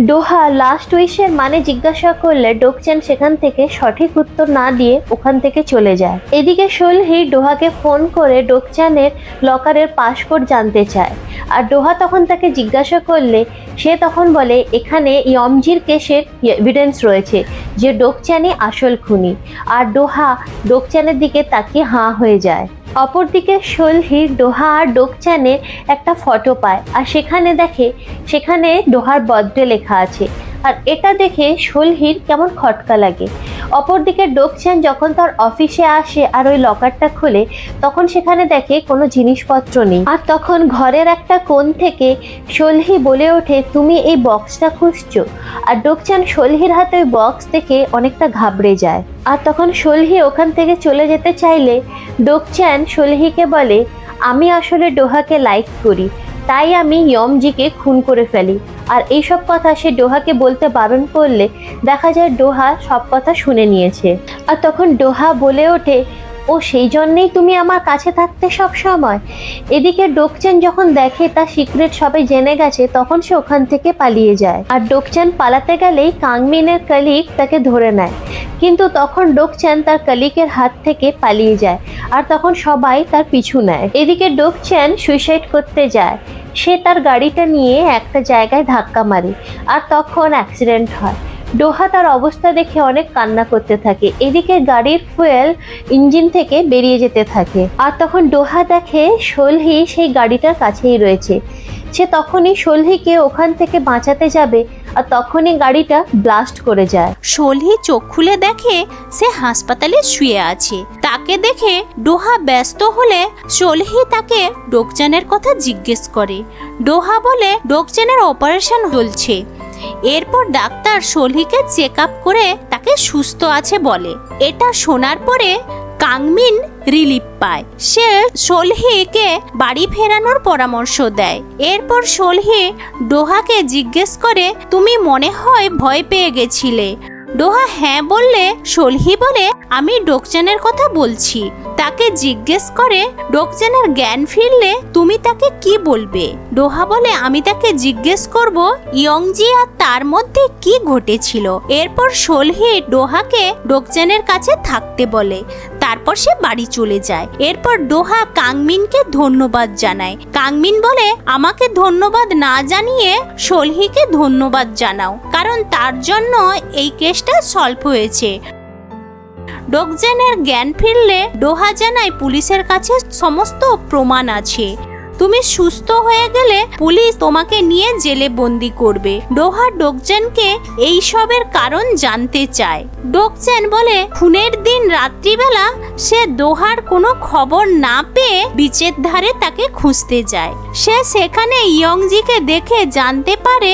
ডোহা লাস্ট উইশের মানে জিজ্ঞাসা করলে ডোকচ্যান সেখান থেকে সঠিক উত্তর না দিয়ে ওখান থেকে চলে যায়। এদিকে সোলহি ডোহাকে ফোন করে ডোকচ্যানের লকারের পাসপোর্ট জানতে চায়, আর ডোহা তখন তাকে জিজ্ঞাসা করলে সে তখন বলে এখানে ইয়মজির কেসের এভিডেন্স রয়েছে যে ডোকচ্যানই আসল খুনি, আর ডোহা ডোকচ্যানের দিকে তাকিয়ে হাঁ হয়ে যায়। অপরদিকে সোলহি ডোহা আর ডোকচ্যানের একটা ফটো পায়, আর সেখানে ডোহার বার্থডে লেখা আছে, আর এটা দেখে সোলহির কেমন খটকা লাগে। অপরদিকে ডোকচ্যান যখন তার অফিসে আসে আর ওই লকারটা খোলে, তখন সেখানে দেখে কোনো জিনিসপত্র নেই, আর তখন ঘরের একটা কোণ থেকে সোলহি বলে ওঠে তুমি এই বক্সটা খুঁজছো, আর ডোকচ্যান সোলহির হাতে ওই বক্স দেখে অনেকটা ঘাবড়ে যায়। আর তখন সোলহি ওখান থেকে চলে যেতে চাইলে ডোকচ্যান সোলহিকে বলে আমি আসলে ডোহাকে লাইক করি, তাই আমি ইয়মজিকে খুন করে ফেলি। আর এইসব কথা সে ডোহাকে বলতে বারণ করলে দেখা যায় ডোহা সব কথা শুনে নিয়েছে। আর তখন ডোহা বলে ওঠে ও সেই জন্যেই তুমি আমার কাছে থাকতে সব সময়। এদিকে ডোকচ্যান যখন দেখে তার সিক্রেট সবাই জেনে গেছে, তখন সে ওখান থেকে পালিয়ে যায়। আর ডোকচ্যান পালাতে গেলেই কাংমিনের কলিগ তাকে ধরে নেয়, কিন্তু তখন ডোকচ্যান তার কলিগের হাত থেকে পালিয়ে যায়, আর তখন সবাই তার পিছু নেয়। এদিকে ডোকচ্যান সুইসাইড করতে যায়, সে তার গাড়িটা নিয়ে একটা জায়গায় ধাক্কা মারে, আর তখন অ্যাক্সিডেন্ট হয়। ডোহা তার অবস্থা দেখে অনেক কান্না করতে থাকে। এদিকে গাড়ির ফুয়েল ইঞ্জিন থেকে বেরিয়ে যেতে থাকে, আর তখন ডোহা দেখে সোলহি সেই গাড়িটার কাছেই রয়েছে। সে তখনই সোলহিকে ওখান থেকে বাঁচাতে যাবে, আর তখনই গাড়িটা ব্লাস্ট করে যায়। সোলহি চোখ খুলে দেখে সে হাসপাতালে শুয়ে আছে। তাকে দেখে ডোহা ব্যস্ত হলে সোলহি তাকে ডোকচ্যানের কথা জিজ্ঞেস করে। ডোহা বলে ডোকচ্যানের অপারেশন চলছে। এরপর ডাক্তার সোলহিকে চেক আপ করে তাকে সুস্থ আছে বলে। এটা শোনার পরে কাংমিন রিলিফ পায়। সে সোলহিকে বাড়ি ফেরানোর পরামর্শ দেয়। এরপর সোলহি ডোহাকে জিজ্ঞেস করে তুমি মনে হয় ভয় পেয়ে গেছিলে। ডোহা হ্যাঁ বললে সোলহি বলে আমি ডোকচ্যানের কথা বলছি। তাকে জিজ্ঞেস করে ডোকচ্যানের জ্ঞান ফিরলে তুমি তাকে কি বলবে। ডোহা বলে আমি তাকে জিজ্ঞেস করব ইয়ংজি আর তার মধ্যে কি ঘটেছিল। এরপর সোলহি ডোহাকে ডোকচ্যানের কাছে থাকতে বলে, তারপর সে বাড়ি চলে যায়। এরপর ডোহা কাংমিনকে ধন্যবাদ জানায়। কাংমিন বলে আমাকে ধন্যবাদ না জানিয়ে সোলহিকে ধন্যবাদ জানাও, কারণ তার জন্য এই কেসটা সলভ হয়েছে। ডোকচ্যানের জ্ঞান ফিরলে ডোহা জানায় পুলিশের কাছে সমস্ত প্রমাণ আছে। তুমি সুস্থ হয়ে গেলে পুলিশ তোমাকে নিয়ে জেলে বন্দি করবে। ডোহা ডোকচ্যানকে এই সবের কারণ জানতে চায়। ডোকচ্যান বলে খুনের দিন রাত্রিবেলা সে ডোহার কোনো খবর না পেয়ে বিচের ধারে তাকে খুঁজতে যায়। সে সেখানে ইয়ংজিকে দেখে জানতে পারে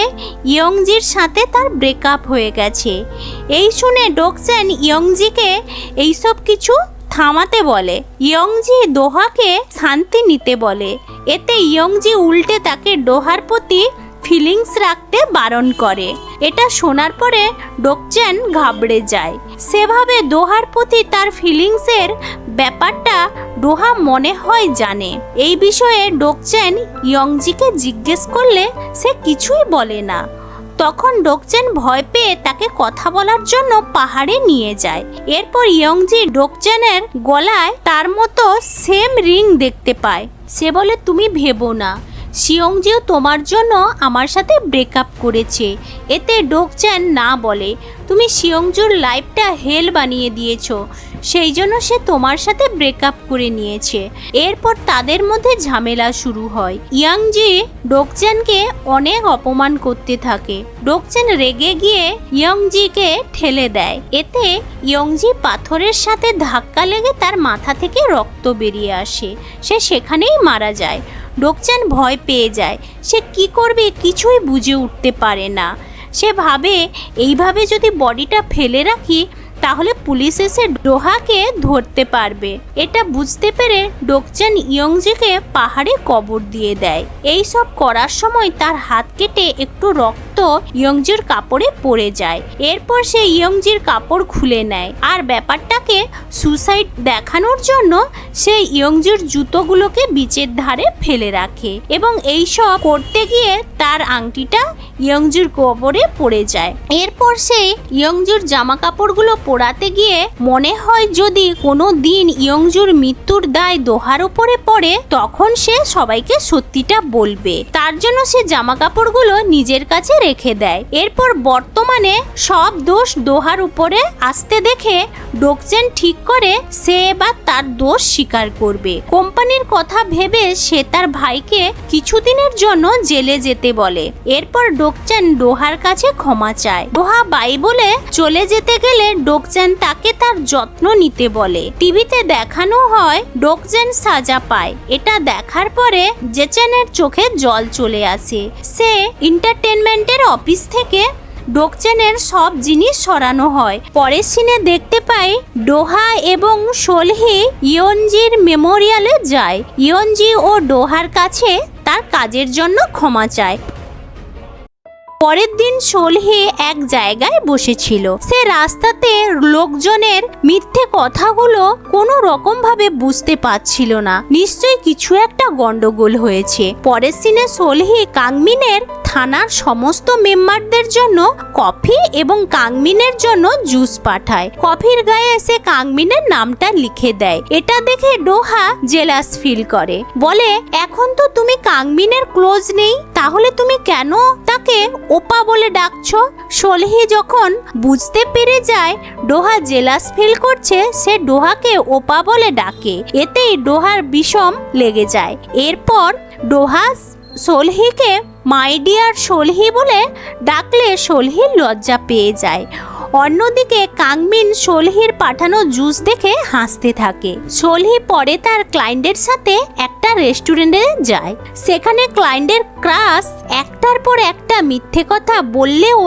ইয়ংজির সাথে তার ব্রেকআপ হয়ে গেছে। এই শুনে ডোকচ্যান ইয়ংজিকে এইসব কিছু থামাতে বলে। ইয়ংজি ডোহাকে শান্তি নিতে বলে। এতে ইয়ংজি উল্টে তাকে ডোহার প্রতি ফিলিংস রাখতে বারণ করে। এটা শোনার পরে ডোকচ্যান ঘাবড়ে যায়। সেভাবে ডোহার প্রতি তার ফিলিংসের ব্যাপারটা ডোহা মনে হয় জানে। এই বিষয়ে ডোকচ্যান ইয়ংজিকে জিজ্ঞেস করলে সে কিছুই বলে না। তখন ডোকচ্যান ভয় পেয়ে তাকে কথা বলার জন্য পাহাড়ে নিয়ে যায়। এরপর ইয়ংজি ডোকচ্যানের গলায় তার মতো সেম রিং দেখতে পায়। সে বলে তুমি ভেবো না, শিয়ংজিও তোমার জন্য আমার সাথে ব্রেকআপ করেছে। এতে ডোকচ্যান না বলে তুমি শিয়ংজুর লাইফটা হেল বানিয়ে দিয়েছো, সেই জন্য সে তোমার সাথে ব্রেকআপ করে নিয়েছে। এরপর তাদের মধ্যে ঝামেলা শুরু হয়। ইয়ংজি ডোকচ্যানকে অনেক অপমান করতে থাকে। ডোকচ্যান রেগে গিয়ে ইয়ংজিকে ঠেলে দেয়। এতে ইয়ংজি পাথরের সাথে ধাক্কা লেগে তার মাথা থেকে রক্ত বেরিয়ে আসে। সে সেখানেই মারা যায়। ডোকচ্যান ভয় পেয়ে যায়। সে কি করবে কিছুই বুঝে উঠতে পারে না। সে ভাবে এইভাবে যদি বডিটা ফেলে রাখি তাহলে পুলিশ এসে ডোহাকে ধরতে পারবে। এটা বুঝতে পেরে ডোকচ্যান ইয়ংজিকে পাহাড়ে কবর দিয়ে দেয়। এই সব করার সময় তার হাত কেটে একটু রক্ত তো ইয়ংজির কাপড়ে পড়ে যায়। এরপর সে ইয়ংজির কাপড় খুলে নেয় আর ব্যাপারটাকে সুসাইড দেখানোর জন্য সে ইয়ংজির জুতোগুলোকে বিচের ধারে ফেলে রাখে এবং এইসব করতে গিয়ে তার আংটিটা ইয়ংজির কবরে পড়ে যায়। এরপর সে ইয়ংজুর জামা কাপড়গুলো পোড়াতে গিয়ে মনে হয় যদি কোনো দিন ইয়ংজুর মৃত্যুর দায় দোহার উপরে পড়ে তখন সে সবাইকে সত্যিটা বলবে। তার জন্য সে জামা কাপড়গুলো নিজের কাছে রেখে দেয়। এরপর বর্তমানে সব দোষ দোহার উপরে আসতে দেখে ডোকজেন ঠিক করে সে এবার তার দোষ স্বীকার করবে। কোম্পানির কথা ভেবে সে তার ভাইকে কিছুদিনের জন্য জেলে যেতে বলে। এরপর ডোকজেন দোহার কাছে ক্ষমা চায়। দোহা বাই বলে চলে যেতে গেলে ডোকজেন তাকে তার যত্ন নিতে বলে। টিভিতে দেখানো হয় ডোকজেন সাজা পায়। এটা দেখার পরে জেচেনের চোখে জল চলে আসে। সে এন্টারটেনমেন্টের অফিস থেকে ডোকজেনের সব জিনিস সরানো হয়। পরের সিনে দেখতে পাই ডোহা এবং সোলহি ইয়নজির মেমোরিয়ালে যায়। ইয়নজি ও ডোহার কাছে তার কাজের জন্য ক্ষমা চায়। পরের দিন সোলহি এক জায়গায় বসেছিল। সে রাস্তাতে লোকজনের মিথ্যে কথাগুলো কোনো রকম ভাবে বুঝতে পারছিল না। নিশ্চয়ই কিছু একটা গন্ডগোল হয়েছে। পরের সিনে সোলহি কাংমিনের থানার সমস্ত মেম্বারদের জন্য কফি এবং কাংমিনের জন্য জুস পাঠায়। কফির গায়ে সে কাংমিনের নামটা লিখে দেয়। এটা দেখে ডোহা জেলাস ফিল করে, বলে এখন তো তুমি কাংমিনের ক্লোজ নেই, তাহলে তুমি কেন তাকে ওপা বলে ডাকছো? সোলহি যখন বুঝতে পেরে যায় ডোহা জেলাস ফিল করছে, সে ডোহাকে ওপা বলে ডাকে। এতেই ডোহার বিষম লেগে যায়। এরপর ডোহা সোলহিকে মাই ডিয়ার সোলহি বলে ডাকলে সোলহি লজ্জা পেয়ে যায়। অন্যদিকে কাংমিন সোলহির পাঠানো জুস দেখে হাসতে থাকে। সোলহি পরে তার ক্লায়েন্টের সাথে একটা রেস্টুরেন্টে যায়। সেখানে ক্লায়েন্টের ক্রাশ একটার পর একটা মিথ্যে কথা বললেও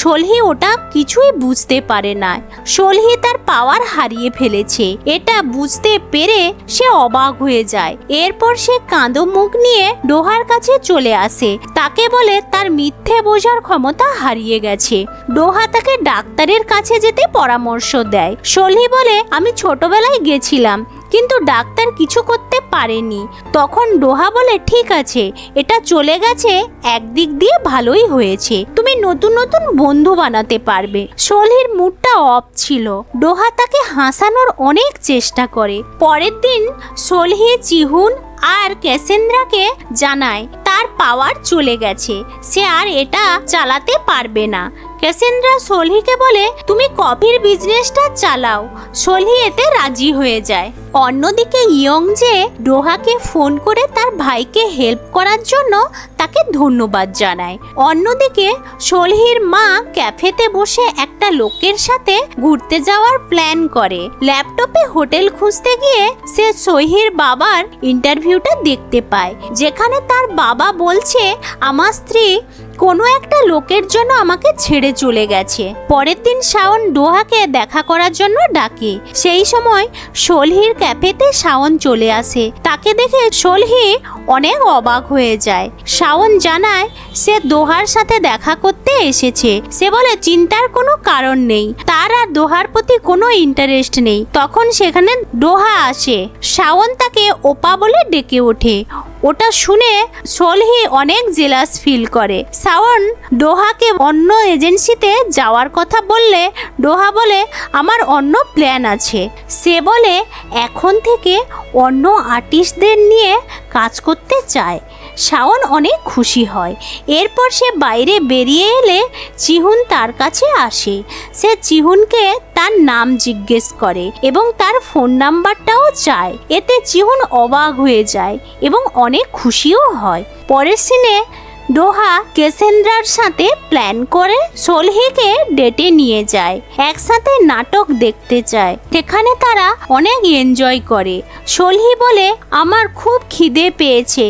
সোলহি ওটা কিছুই বুঝতে পারে না। সোলহি তার পাওয়ার হারিয়ে ফেলেছে এটা বুঝতে পেরে সে অবাক হয়ে যায়। এরপর সে কাঁদো মুখ নিয়ে ডোহার কাছে চলে আসে। তাকে বলে তার মিথ্যে বোঝার ক্ষমতা হারিয়ে গেছে। ডোহা তাকে ডাক্তারের কাছে যেতে পরামর্শ দেয়। সোলহি বলে আমি ছোটবেলায় গেছিলাম কিন্তু ডাক্তার কিছু করতে পারেনি। তখন ডোহা বলে ঠিক আছে, এটা চলে গেছে, একদিক দিয়ে ভালোই হয়েছে, তুমি নতুন নতুন বন্ধু বানাতে পারবে। সোলহির মুডটা অফ ছিল। ডোহা তাকে হাসানোর অনেক চেষ্টা করে। পরের দিন সোলহি চিহুন আর ক্যাসেন্দ্রাকে জানায় তার পাওয়ার চলে গেছে, সে আর এটা চালাতে পারবে না। ক্যাসেন্দ্রা সোলহিকে বলে তুমি কফির বিজনেসটা চালাও। সোলহি এতে রাজি হয়ে যায়। অন্যদিকে ইয়ংজে ডোহাকে ফোন করে তার ভাইকে হেল্প করার জন্য তাকে ধন্যবাদ জানায়। অন্যদিকে সোলহির মা ক্যাফেতে বসে একটা লোকের সাথে ঘুরতে যাওয়ার প্ল্যান করে। ল্যাপটপে হোটেল খুঁজতে গিয়ে সে সোলহির বাবার ইন্টারভিউটা দেখতে পায়, যেখানে তার বাবা বলছে আমার স্ত্রী কোনো একটা লোকের জন্য আমাকে ছেড়ে চলে গেছে। পরের দিন শাওন ডোহাকে দেখা করার জন্য ডাকে। সেই সময় সোলহির ক্যাফেতে শাওন চলে আসে। তাকে দেখে সোলহি অনেক অবাক হয়ে যায়। শাওন জানায় সে দোহার সাথে দেখা করতে এসেছে। সে বলে চিন্তার কোনো কারণ নেই, তার আর দোহার প্রতি কোনো ইন্টারেস্ট নেই। তখন সেখানে ডোহা আসে। শাওন তাকে ওপা বলে ডেকে ওঠে। ওটা শুনে সোলহি অনেক জেলাস ফিল করে। শাওন ডোহাকে অন্য এজেন্সিতে যাওয়ার কথা বললে ডোহা বলে আমার অন্য প্ল্যান আছে। সে বলে এখন থেকে অন্য আর্টিস্টদের নিয়ে কাজ করতে চায়। শাওন অনেক খুশি হয়। এরপর সে বাইরে বেরিয়ে এলে চিহুন তার কাছে আসে। সে চিহুনকে তার নাম জিজ্ঞেস করে এবং তার ফোন নাম্বারটাও চায়। এতে চিহুন অবাক হয়ে যায় এবং অনেক খুশিও হয়। পরের সিনে ডোহা ক্যাসেন্দ্রার সাথে প্ল্যান করে সোলহিকে ডেটে নিয়ে যায়। একসাথে নাটক দেখতে চায়। সেখানে তারা অনেক এনজয় করে। সোলহি বলে আমার খুব খিদে পেয়েছে,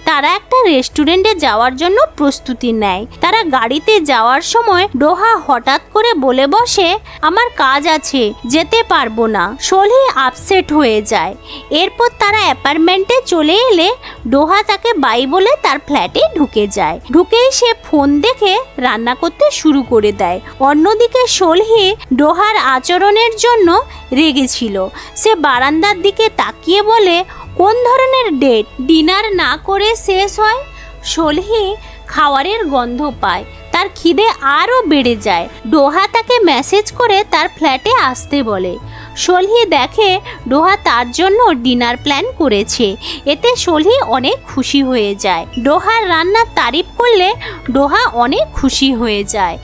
তারা একটা রেস্টুরেন্টে যাওয়ার জন্য প্রস্তুতি নেয়। তারা গাড়িতে যাওয়ার সময় ডোহা হঠাৎ করে বলে বসে, আমার কাজ আছে, যেতে পারবো না। সলহি আপসেট হয়ে যায়। এরপর তারা অ্যাপার্টমেন্টে চলে এলে ডোহা তাকে বাই বলে তার ফ্ল্যাটে ঢুকে যায়। ঢুকেই সে ফোন দেখে রান্না করতে শুরু করে দেয়। অন্যদিকে সলহি ডোহার আচরণের জন্য রেগেছিল। সে বারান্দার দিকে তাকিয়ে বলে, কোন ধরনের ডেট? ডিনার না করে শেষ হয়? সলহি খাবারের গন্ধ পায়, তার খিদে আরও বেড়ে যায়। ডোহা তাকে মেসেজ করে তার ফ্ল্যাটে আসতে বলে। সলহি দেখে ডোহা তার জন্য ডিনার প্ল্যান করেছে। এতে সলহি অনেক খুশি হয়ে যায়। ডোহার রান্নার তারিফ করলে ডোহা অনেক খুশি হয়ে যায়।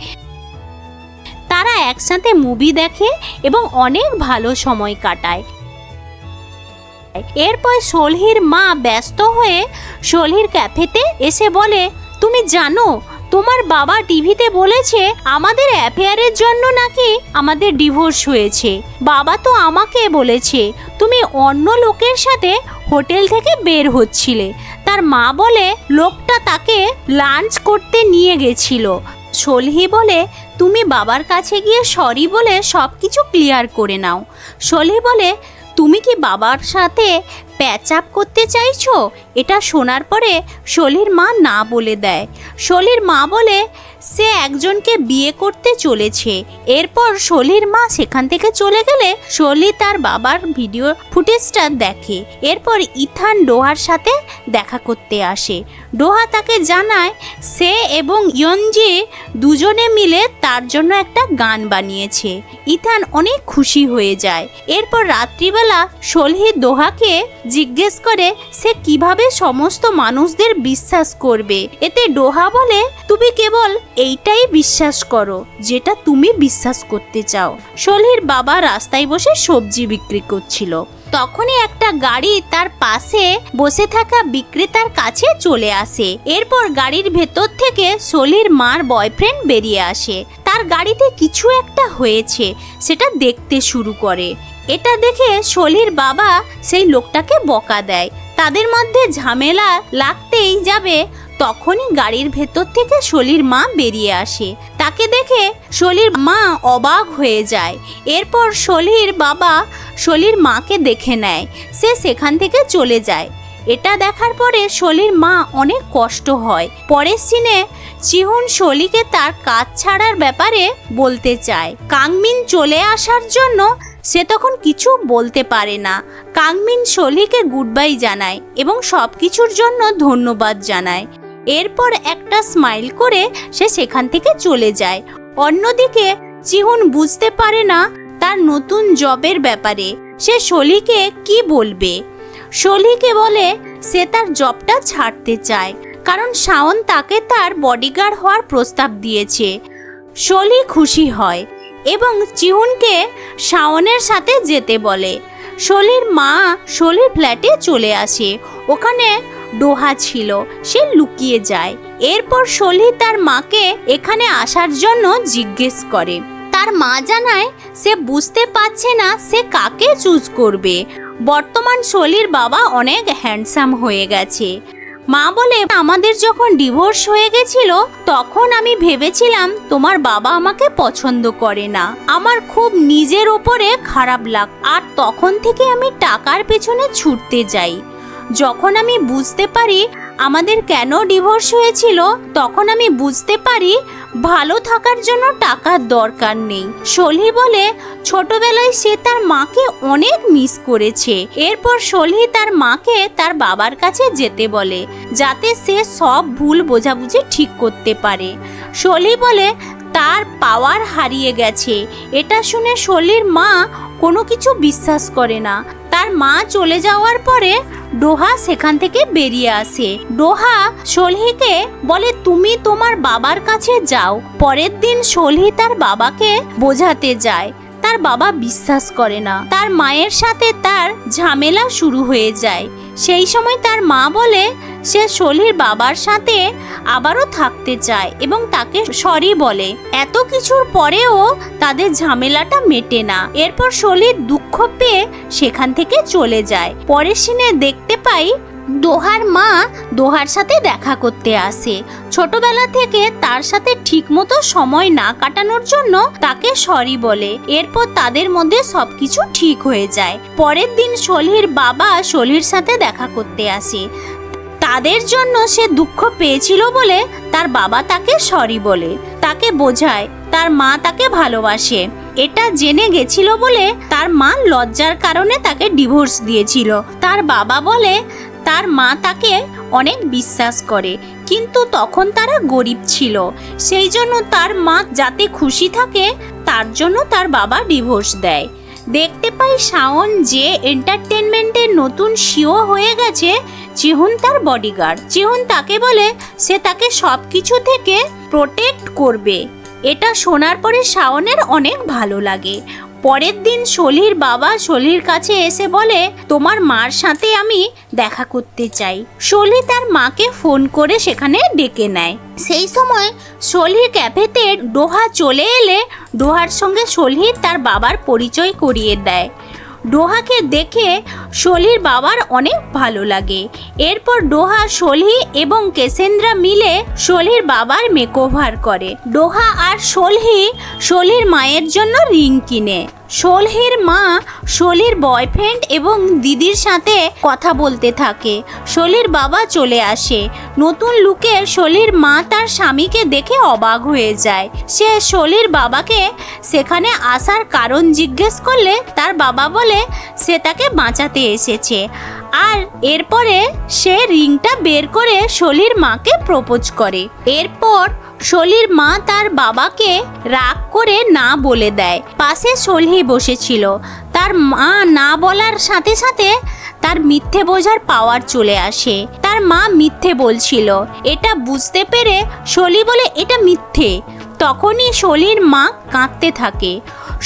তারা একসাথে মুভি দেখে এবং অনেক ভালো সময় কাটায়। এরপর সলহির মা ব্যস্ত হয়ে সলহির ক্যাফেতে এসে বলে, তুমি জানো তোমার বাবা টিভিতে বলেছে আমাদের অ্যাফেয়ারের জন্য নাকি আমাদের ডিভোর্স হয়েছে। বাবা তো আমাকে বলেছে তুমি অন্য লোকের সাথে হোটেল থেকে বের হচ্ছিলে। তার মা বলে লোকটা তাকে লাঞ্চ করতে নিয়ে গেছিল। সলহি বলে, তুমি বাবার কাছে গিয়ে সরি বলে সব কিছু ক্লিয়ার করে নাও। সলহি বলে, তুমি কি বাবার সাথে প্যাচ আপ করতে চাইছো? এটা শোনার পরে সলির মা না বলে দেয়। সলির মা বলে সে একজনকে বিয়ে করতে চলেছে। এরপর সলির মা সেখান থেকে চলে গেলে সলি তার বাবার ভিডিও ফুটেজটা দেখে। এরপর ইথান ডোহার সাথে দেখা করতে আসে। ডোহা তাকে জানায় সে এবং ইয়নজি দুজনে মিলে তার জন্য একটা গান বানিয়েছে। ইথান অনেক খুশি হয়ে যায়। এরপর রাত্রিবেলা সলহি ডোহাকে জিজ্ঞেস করে সে কিভাবে সমস্ত মানুষদের বিশ্বাস করবে। এতে ডোহা বলে, তুমি কেবল এইটাই বিশ্বাস করো যেটা তুমি বিশ্বাস করতে চাও। সলহির বাবা রাস্তায় বসে সবজি বিক্রি করছিল। তখনই একটা গাড়ি তার পাশে বসে থাকা বিক্রেতার কাছে চলে আসে। এরপর গাড়ির ভেতর থেকে সলির মার বয়ফ্রেন্ড বেরিয়ে আসে। তার গাড়িতে কিছু একটা হয়েছে সেটা দেখতে শুরু করে। এটা দেখে সলির বাবা সেই লোকটাকে বকা দেয়। তাদের মধ্যে ঝামেলা লাগতেই যাবে তখনই গাড়ির ভেতর থেকে সলির মা বেরিয়ে আসে। তাকে দেখে সলির মা অবাক হয়ে যায়। এরপর সলির বাবা সলির মাকে দেখে নেয়। সে সেখান থেকে চলে যায়। এটা দেখার পরে সলির মা অনেক কষ্ট হয়। পরের সিনে চিহুন সলিকে তার কাজ ছাড়ার ব্যাপারে বলতে চায়। কাংমিন চলে আসার জন্য সে তখন কিছু বলতে পারে না। কাংমিন সলিকে গুড বাই জানায় এবং সব কিছুর জন্য ধন্যবাদ জানায়। এরপর একটা স্মাইল করে সে সেখান থেকে চলে যায়। অন্যদিকে চিহুন বুঝতে পারে না তার নতুন জবের ব্যাপারে। সে সলিকে কি বলবে। সলিকে বলে সে তার জবটা ছাড়তে চায় কারণ শাওন তাকে তার বডিগার্ড হওয়ার প্রস্তাব দিয়েছে। সলি খুশি হয় এবং চিহুনকে শাওনের সাথে যেতে বলে। সলির মা সলির ফ্ল্যাটে চলে আসে। ওখানে ডোহা ছিল। সে লুকিয়ে যায়। এরপর সলি তার মাকে এখানে আসার জন্য জিজ্ঞেস করে। তার মা জানায় সে বুঝতে পারছে না সে কাকে চুজ করবে। বর্তমান সলির বাবা অনেক হ্যান্ডসাম হয়ে গেছে। মা বলে, আমাদের যখন ডিভোর্স হয়ে গেছিল তখন আমি ভেবেছিলাম তোমার বাবা আমাকে পছন্দ করে না। আমার খুব নিজের ওপরে খারাপ লাগ, আর তখন থেকে আমি টাকার পেছনে ছুটতে যাই। যখন আমি বুঝতে পারি আমাদের কেন ডিভোর্স হয়েছিল তখন আমি বুঝতে পারি ভালো থাকার জন্য টাকার দরকার নেই। সলহি বলে ছোটবেলায় সে তার মাকে অনেক মিস করেছে। এরপর সলহি তার মাকে তার বাবার কাছে যেতে বলে যাতে সে সব ভুল বোঝাবুঝি ঠিক করতে পারে। সলহি বলে তার পাওয়ার হারিয়ে গেছে। এটা শুনে সলির মা কোনো কিছু বিশ্বাস করে না। তার মা চলে যাওয়ার পরে ডোহা সেখান থেকে বেরিয়ে আসে। ডোহা সলহিকে বলে তুমি তোমার বাবার কাছে যাও। পরের দিন সলহি তার বাবাকে বোঝাতে যায়। তার বাবা বিশ্বাস করে না। তার মায়ের সাথে তার ঝামেলা শুরু হয়ে যায়। সেই সময় তার মা বলে সে সলির বাবার সাথে আবারও থাকতে চায় এবং তাকে সরি বলে। এত কিছুর পরেও তাদের ঝামেলাটা মেটে না। এরপর সলির দুঃখ পেয়ে সেখান থেকে চলে যায়। পরের সিনে দেখতে পাই দোহার মা দোহার সাথে দেখা করতে আসে। ছোটবেলা থেকে তার সাথে ঠিকমতো সময় না কাটানোর জন্য তাকে সরি বলে। এরপর তাদের মধ্যে সবকিছু ঠিক হয়ে যায়। পরের দিন সলির বাবা সলির সাথে দেখা করতে আসে। তাদের জন্য সে দুঃখ পেয়েছিল বলে তার বাবা তাকে সরি বলে, তাকে বোঝায় তার মা তাকে ভালোবাসে। এটা জেনে গেছিল বলে তার মা লজ্জার কারণে তাকে ডিভোর্স দিয়েছিল। তার বাবা বলে তার মা তাকে অনেক বিশ্বাস করে, কিন্তু তখন তারা গরিব ছিল, সেই জন্য তার মা যাতে খুশি থাকে তার জন্য তার বাবা ডিভোর্স দেয়। দেখতে পাই শাওন যে এন্টারটেনমেন্টের নতুন সিও হয়ে গেছে। চিহুন তার বডিগার্ড। চিহুন তাকে বলে সে তাকে সব কিছু থেকে প্রোটেক্ট করবে। এটা শোনার পরে শাওনের অনেক ভালো লাগে। পরের দিন সলির বাবা সলির কাছে এসে বলে তোমার মার সাথে আমি দেখা করতে চাই। সলি তার মাকে ফোন করে সেখানে ডেকে নেয়। সেই সময় সলির ক্যাফেতে ডোহা চলে এলে ডোহার সঙ্গে সলি তার বাবার পরিচয় করিয়ে দেয়। ডোহাকে দেখে সলির বাবার অনেক ভালো লাগে। এরপর ডোহা, সলি এবং কেসেন্দ্রা মিলে সলির বাবার মেকওভার করে। ডোহা আর সলির মায়ের জন্য রিং কিনে। সলির মা সলির বয়ফ্রেন্ড এবং দিদির সাথে কথা বলতে থাকে। সলির বাবা চলে আসে। নতুন লুকে সলির মা তার স্বামীকে দেখে অবাক হয়ে যায়। সে সলির বাবাকে সেখানে আসার কারণ জিজ্ঞেস করলে তার বাবা বলে সে তাকে বাঁচাতে এসেছে। আর এরপরে সে রিংটা বের করে সলির মাকে প্রপোজ করে। এরপর সলির মা তার বাবাকে রাগ করে না বলে দেয়। পাশে সলি বসেছিল। তার মা না বলার সাথে সাথে তার মিথ্যে বোঝার পাওয়ার চলে আসে। তার মা মিথ্যে বলছিল, এটা বুঝতে পেরে সলি বলে এটা মিথ্যে। তখনই সলির মা কাঁদতে থাকে।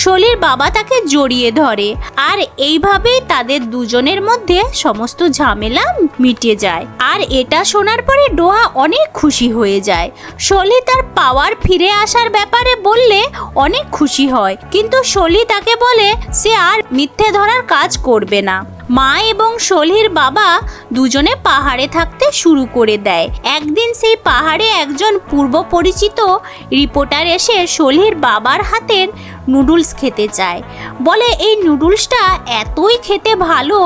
সলির বাবা তাকে জড়িয়ে ধরে। আর এইভাবেই তাদের দুজনের মধ্যে সমস্ত ঝামেলা মিটে যায়। আর এটা শোনার পরে ডোহা অনেক খুশি হয়ে যায়। সলি তার পাওয়ার ফিরে আসার ব্যাপারে বললে অনেক খুশি হয়, কিন্তু সলি তাকে বলে সে আর মিথ্যে ধরার কাজ করবে না। মা এবং সলির বাবা দুজনে পাহাড়ে থাকতে শুরু করে দেয়। একদিন সেই পাহাড়ে একজন পূর্ব পরিচিত রিপোর্টার এসে সলির বাবার হাতের নুডলস খেতে চায়। বলে এই নুডলসটা এতই খেতে ভালো,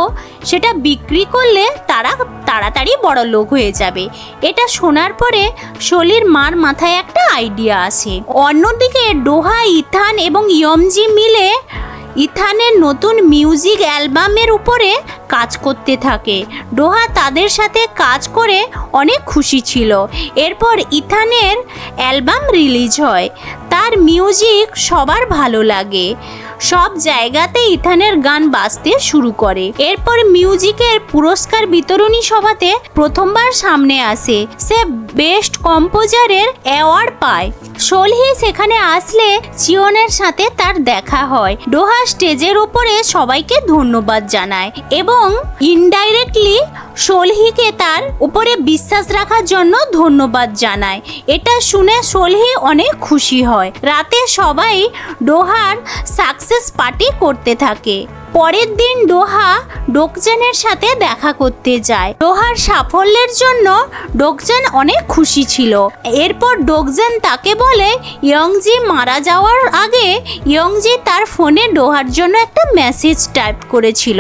সেটা বিক্রি করলে তারা তাড়াতাড়ি বড় লোক হয়ে যাবে। এটা শোনার পরে সলির মার মাথায় একটা আইডিয়া আসে। অন্যদিকে ডোহা, ইথান এবং ইয়মজি মিলে ইথানের নতুন মিউজিক অ্যালবামের উপরে কাজ করতে থাকে। ডোহা তাদের সাথে কাজ করে অনেক খুশি ছিল। এরপর ইথানের অ্যালবাম রিলিজ হয়। তার মিউজিক সবার ভালো লাগে। সব জায়গাতে ইথানের গান বাজতে শুরু করে। এরপর মিউজিকের পুরস্কার বিতরণী সভাতে প্রথমবার সামনে আসে। সে বেস্ট কম্পোজারের অ্যাওয়ার্ড পায়। সলহি সেখানে আসলে চিওনের সাথে তার দেখা হয়। ডোহা স্টেজের উপরে সবাইকে ধন্যবাদ জানায় এবং ইনডাইরেক্টলি সলহিকে তার উপরে বিশ্বাস রাখার জন্য ধন্যবাদ জানায়। এটা শুনে সলহি অনেক খুশি হয়। রাতে সবাই ডোহার সাকসেস পার্টি করতে থাকে। পরের দিন ডোহা ডোকজানের সাথে দেখা করতে যায়। ডোহার সাফল্যের জন্য ডোকজান অনেক খুশি ছিল। এরপর ডোকজান তাকে বলে ইয়ংজি মারা যাওয়ার আগে ইয়ংজি তার ফোনে ডোহার জন্য একটা মেসেজ টাইপ করেছিল,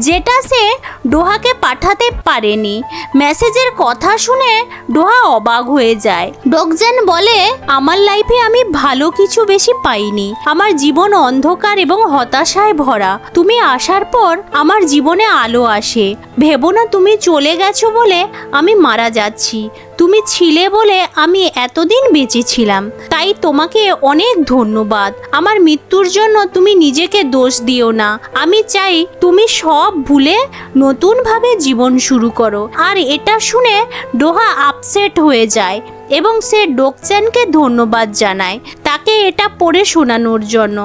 যেটা সে ডোহাকে পাঠাতে পারেনি। মেসেজের কথা শুনে ডোহা অবাক হয়ে যায়। ডোকজান বলে আমার লাইফে আমি ভালো কিছু বেশি পাইনি। আমার জীবন অন্ধকার এবং হতাশায় ভরা। তুমি আসার পর আমার জীবনে আলো আসে। ভেবো না তুমি চলে গেছো বলে আমি মারা যাচ্ছি। তুমি ছিলে বলে আমি এতদিন বেঁচে ছিলাম। তাই তোমাকে অনেক ধন্যবাদ। আমার মৃত্যুর জন্য তুমি নিজেকে দোষ দিও না। আমি চাই তুমি সব ভুলে নতুনভাবে জীবন শুরু করো। আর এটা শুনে ডোহা আপসেট হয়ে যায় এবং সে ডোকজানকে ধন্যবাদ জানায় তাকে এটা পড়ে শোনানোর জন্য।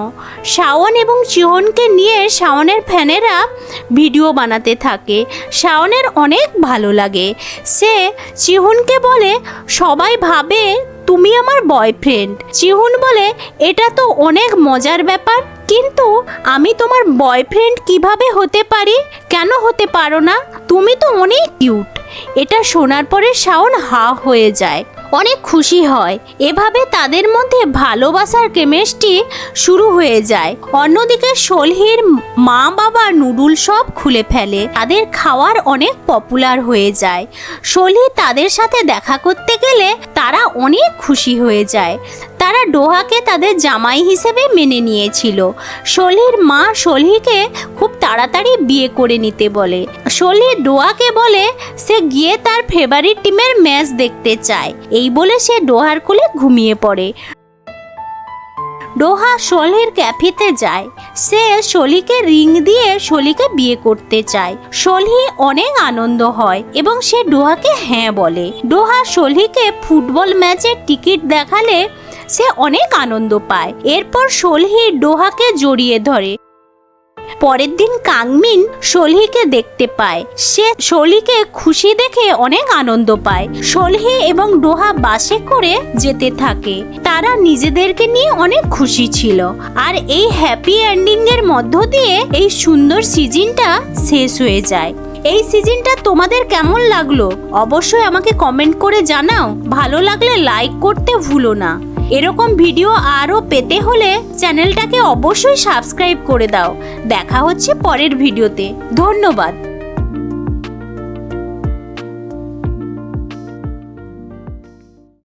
শাওন এবং চিহনকে নিয়ে শাওনের ফ্যানেরা ভিডিও বানাতে থাকে। শাওনের অনেক ভালো লাগে। সে চিহনকে বলে সবাই ভাবে তুমি আমার বয়ফ্রেন্ড। চিহুন বলে এটা তো অনেক মজার ব্যাপার, কিন্তু আমি তোমার বয়ফ্রেন্ড কিভাবে হতে পারি? কেন হতে পারো না? তুমি তো অনেক কিউট। এটা শোনার পরে শাওন হা হয়ে যায়, অনেক খুশি হয়। এভাবে তাদের মধ্যে ভালোবাসার কেমিস্ট্রি শুরু হয়ে যায়। অন্যদিকে সলহির মা বাবা নুডল সব খুলে ফেলে, তাদের খাওয়ার অনেক পপুলার হয়ে যায়। সলহি তাদের সাথে দেখা করতে গেলে তারা অনেক খুশি হয়ে যায়। তারা ডোহাকে তাদের জামাই হিসেবে মেনে নিয়েছিল। সলহির মা সলহিকে খুব তাড়াতাড়ি বিয়ে করে নিতে বলে। সলহি ডোহাকে বলে সে গিয়ে তার ফেভারিট টিমের ম্যাচ দেখতে চায়। এই বলে সে ডোহার কোলে ঘুমিয়ে পড়ে। ডোহা সলহির ক্যাফেতে যায়। সে সলিকে রিং দিয়ে সলিকে বিয়ে করতে চায়। সলহি অনেক আনন্দ হয় এবং সে ডোহাকে হ্যাঁ বলে। ডোহা সলহিকে ফুটবল ম্যাচের টিকিট দেখালে সে অনেক আনন্দ পায়। এরপর সলহি ডোহাকে জড়িয়ে ধরে। পরের দিন কাংমিন সলহিকে দেখতে পায়। সে সলহিকে খুশি দেখে অনেক আনন্দ পায়। সলহি এবং ডোহা বাসে করে যেতে থাকে। তারা নিজেদেরকে নিয়ে অনেক খুশি ছিল। আর এই হ্যাপি এন্ডিং এর মধ্য দিয়ে এই সুন্দর সিজনটা শেষ হয়ে যায়। এই সিজনটা তোমাদের কেমন লাগলো অবশ্যই আমাকে কমেন্ট করে জানাও। ভালো লাগলে লাইক করতে ভুলো না। এরকম ভিডিও আরও পেতে হলে চ্যানেলটাকে অবশ্যই সাবস্ক্রাইব করে দাও। দেখা হচ্ছে পরের ভিডিওতে। ধন্যবাদ।